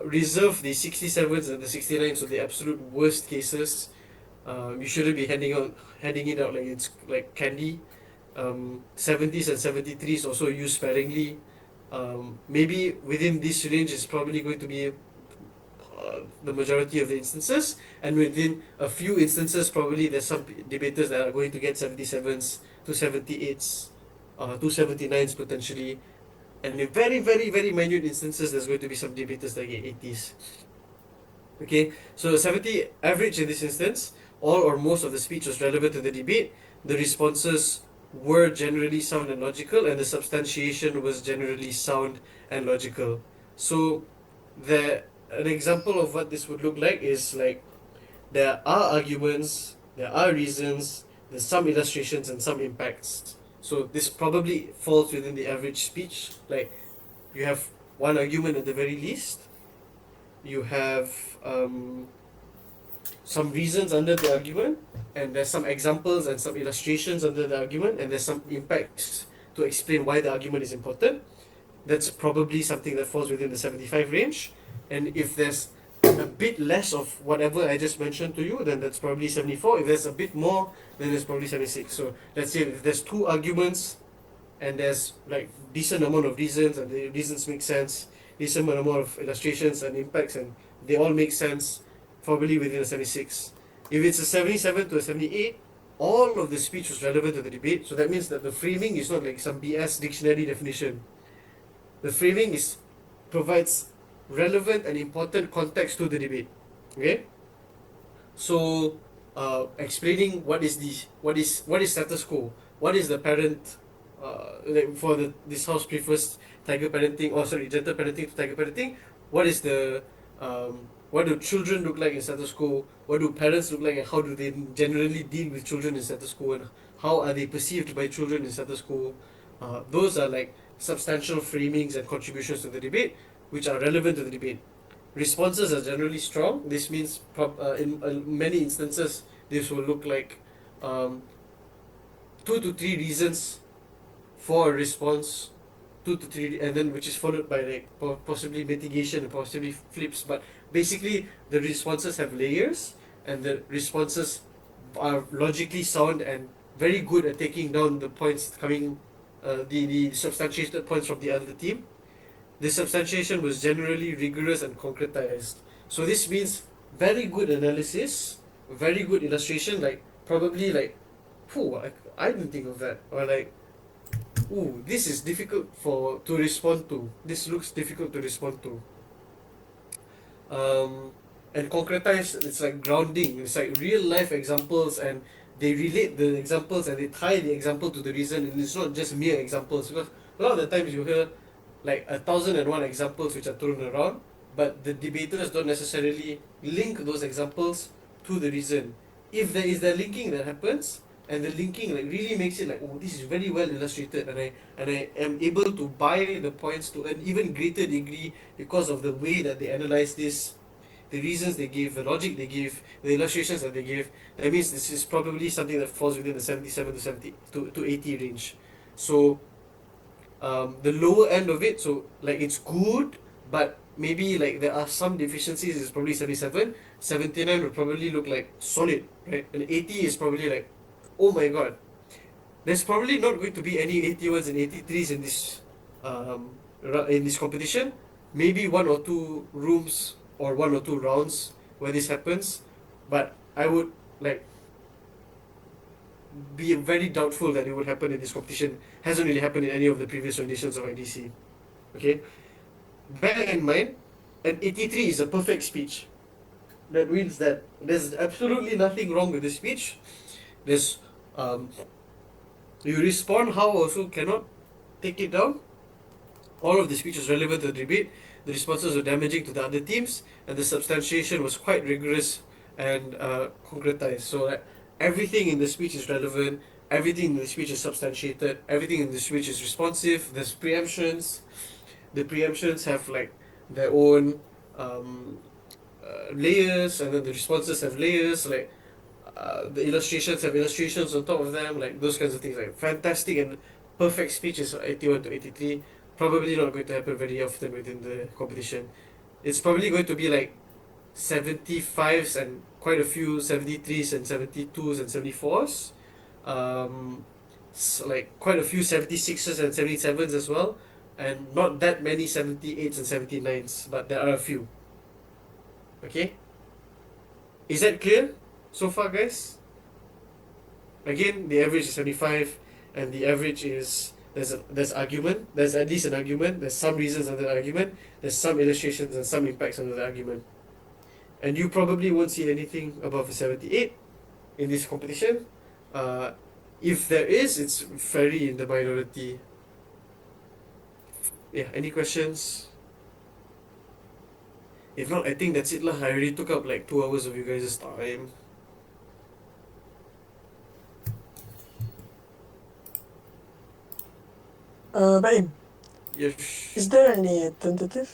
reserve the 67s and the 69s for the absolute worst cases. You shouldn't be handing it out like it's like candy. 70s and 73s also use sparingly. Maybe within this range is probably going to be the majority of the instances, and within a few instances probably there's some debaters that are going to get 77s to 78s, to 79s potentially, and in very very very minute instances there's going to be some debaters that get 80s. Okay, so 70 average in this instance, all or most of the speech was relevant to the debate. The responses were generally sound and logical, and the substantiation was generally sound and logical. So an example of what this would look like is like there are arguments, there are reasons, there's some illustrations and some impacts. So this probably falls within the average speech. Like you have one argument at the very least, you have some reasons under the argument, and there's some examples and some illustrations under the argument, and there's some impacts to explain why the argument is important. That's probably something that falls within the 75 range. And if there's a bit less of whatever I just mentioned to you, then that's probably 74. If there's a bit more, then it's probably 76. So let's say if there's two arguments and there's like decent amount of reasons and the reasons make sense, decent amount of illustrations and impacts, and they all make sense, probably within a 76. If it's a 77 to a 78, all of the speech was relevant to the debate. So that means that the framing is not like some BS dictionary definition. The framing provides relevant and important context to the debate. Okay? So explaining what is status quo, what is the parent, like for this house prefers tiger parenting, or sorry, gentle parenting to tiger parenting. What is the what do children look like in status quo? What do parents look like, and how do they generally deal with children in status quo, and how are they perceived by children in status quo? Those are like substantial framings and contributions to the debate, which are relevant to the debate. Responses are generally strong. This means in many instances, this will look like um, 2 to 3 reasons for a response, 2 to 3, and then which is followed by like possibly mitigation and possibly flips. But basically, the responses have layers, and the responses are logically sound and very good at taking down the points coming, the substantiated points from the other team. The substantiation was generally rigorous and concretized. So this means very good analysis, very good illustration, like probably like, I didn't think of that. Or like, this is difficult to respond to. This looks difficult to respond to. And concretize, it's like grounding. It's like real life examples, and they relate the examples and they tie the example to the reason, and it's not just mere examples. Because a lot of the times you hear like 1,001 examples which are thrown around, but the debaters don't necessarily link those examples to the reason. If there is the linking that happens, and the linking like really makes it like, this is very well illustrated, and I am able to buy the points to an even greater degree because of the way that they analyze this, the reasons they give, the logic they give, the illustrations that they give. That means this is probably something that falls within the 77 to 80 range. So the lower end of it, so like it's good, but maybe like there are some deficiencies, is probably 77. 79 would probably look like solid, right? And 80 is probably like, oh my god, there's probably not going to be any 81s and 83s in this competition. Maybe 1 or 2 rooms or 1 or 2 rounds where this happens, but I would like be very doubtful that it would happen in this competition. Hasn't really happened in any of the previous renditions of IDC. Okay, bear in mind, an 83 is a perfect speech. That means that there's absolutely nothing wrong with the speech. There's you respond how also cannot take it down. All of the speech was relevant to the debate. The responses were damaging to the other teams, and the substantiation was quite rigorous and concretized. So everything in the speech is relevant. Everything in the speech is substantiated. Everything in the speech is responsive. There's preemptions. The preemptions have like their own layers, and then the responses have layers. Like the illustrations have illustrations on top of them. Like those kinds of things. Like fantastic and perfect speeches, 81 to 83. Probably not going to happen very often within the competition. It's probably going to be like 75s and quite a few 73s and 72s and 74s. Like quite a few 76s and 77s as well. And not that many 78s and 79s, but there are a few. Okay? Is that clear so far, guys? Again, the average is 75, and the average is there's argument. There's at least an argument. There's some reasons under the argument. There's some illustrations and some impacts under the argument. And you probably won't see anything above a 78 in this competition. If there is, it's very in the minority. Yeah, any questions? If not, I think that's it lah. I already took up like 2 hours of you guys' time. Baim, Yes. is there any tentative?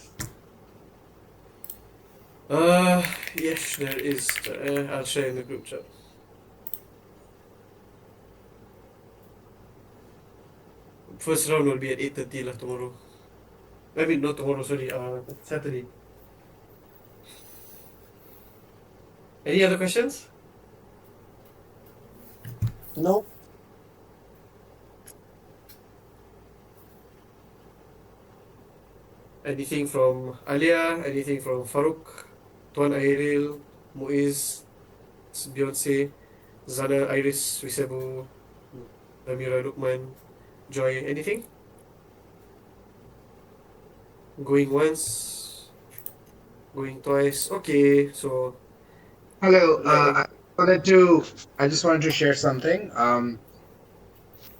Yes, there is. I'll share in the group chat. First round will be at 8:30 lah tomorrow. I mean, not tomorrow, sorry, Saturday. Any other questions? No. Anything from Alia? Anything from Farouk? Tuan Airil? Muiz? Beyonce? Zana, Iris, Wisebu, Namira, Lukman, Joy? Anything? Going once? Going twice? Okay, so Hello. like I just wanted to share something.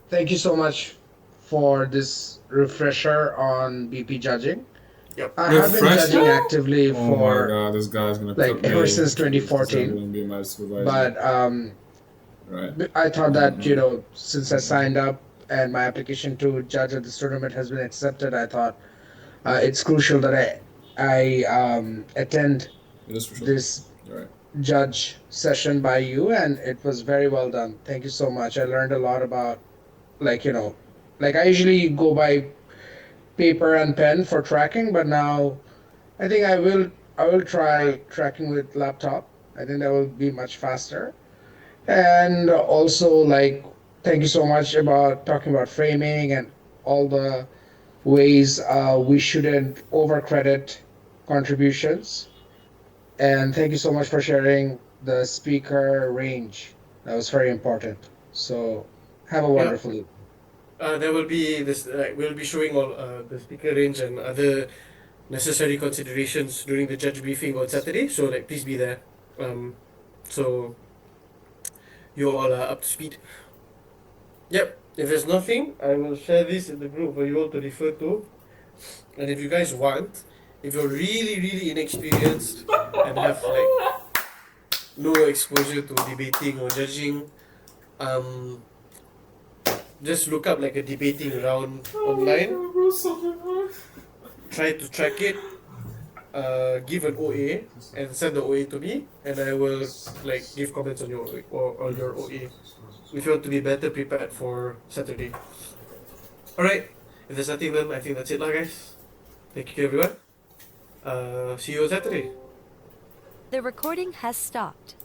Thank you so much for this refresher on BP judging. Yep. I have been Refresher? judging actively Oh my for god, this guy's gonna like cook me. ever since He's gonna 2014. be my supervisor. But right. I thought that since I signed up and my application to judge at this tournament has been accepted, I thought it's crucial that I attend It is for sure. this Right. judge session by you, and it was very well done. Thank you so much. I learned a lot about like I usually go by paper and pen for tracking, but now I think I will try tracking with laptop. I think that will be much faster. And also thank you so much about talking about framing and all the ways we shouldn't overcredit contributions. And thank you so much for sharing the speaker range. That was very important. So have a wonderful evening. There will be this. We'll be showing all the speaker range and other necessary considerations during the judge briefing on Saturday. So please be there. So you all are up to speed. Yep. If there's nothing, I will share this in the group for you all to refer to. And if you guys want, if you're really inexperienced and have no exposure to debating or judging, just look up a debating round online. Try to track it. Give an OA and send the OA to me, and I will give comments on your OA. If you want to be better prepared for Saturday. Alright. If there's nothing, then I think that's it, guys. Thank you, everyone. See you on Saturday. The recording has stopped.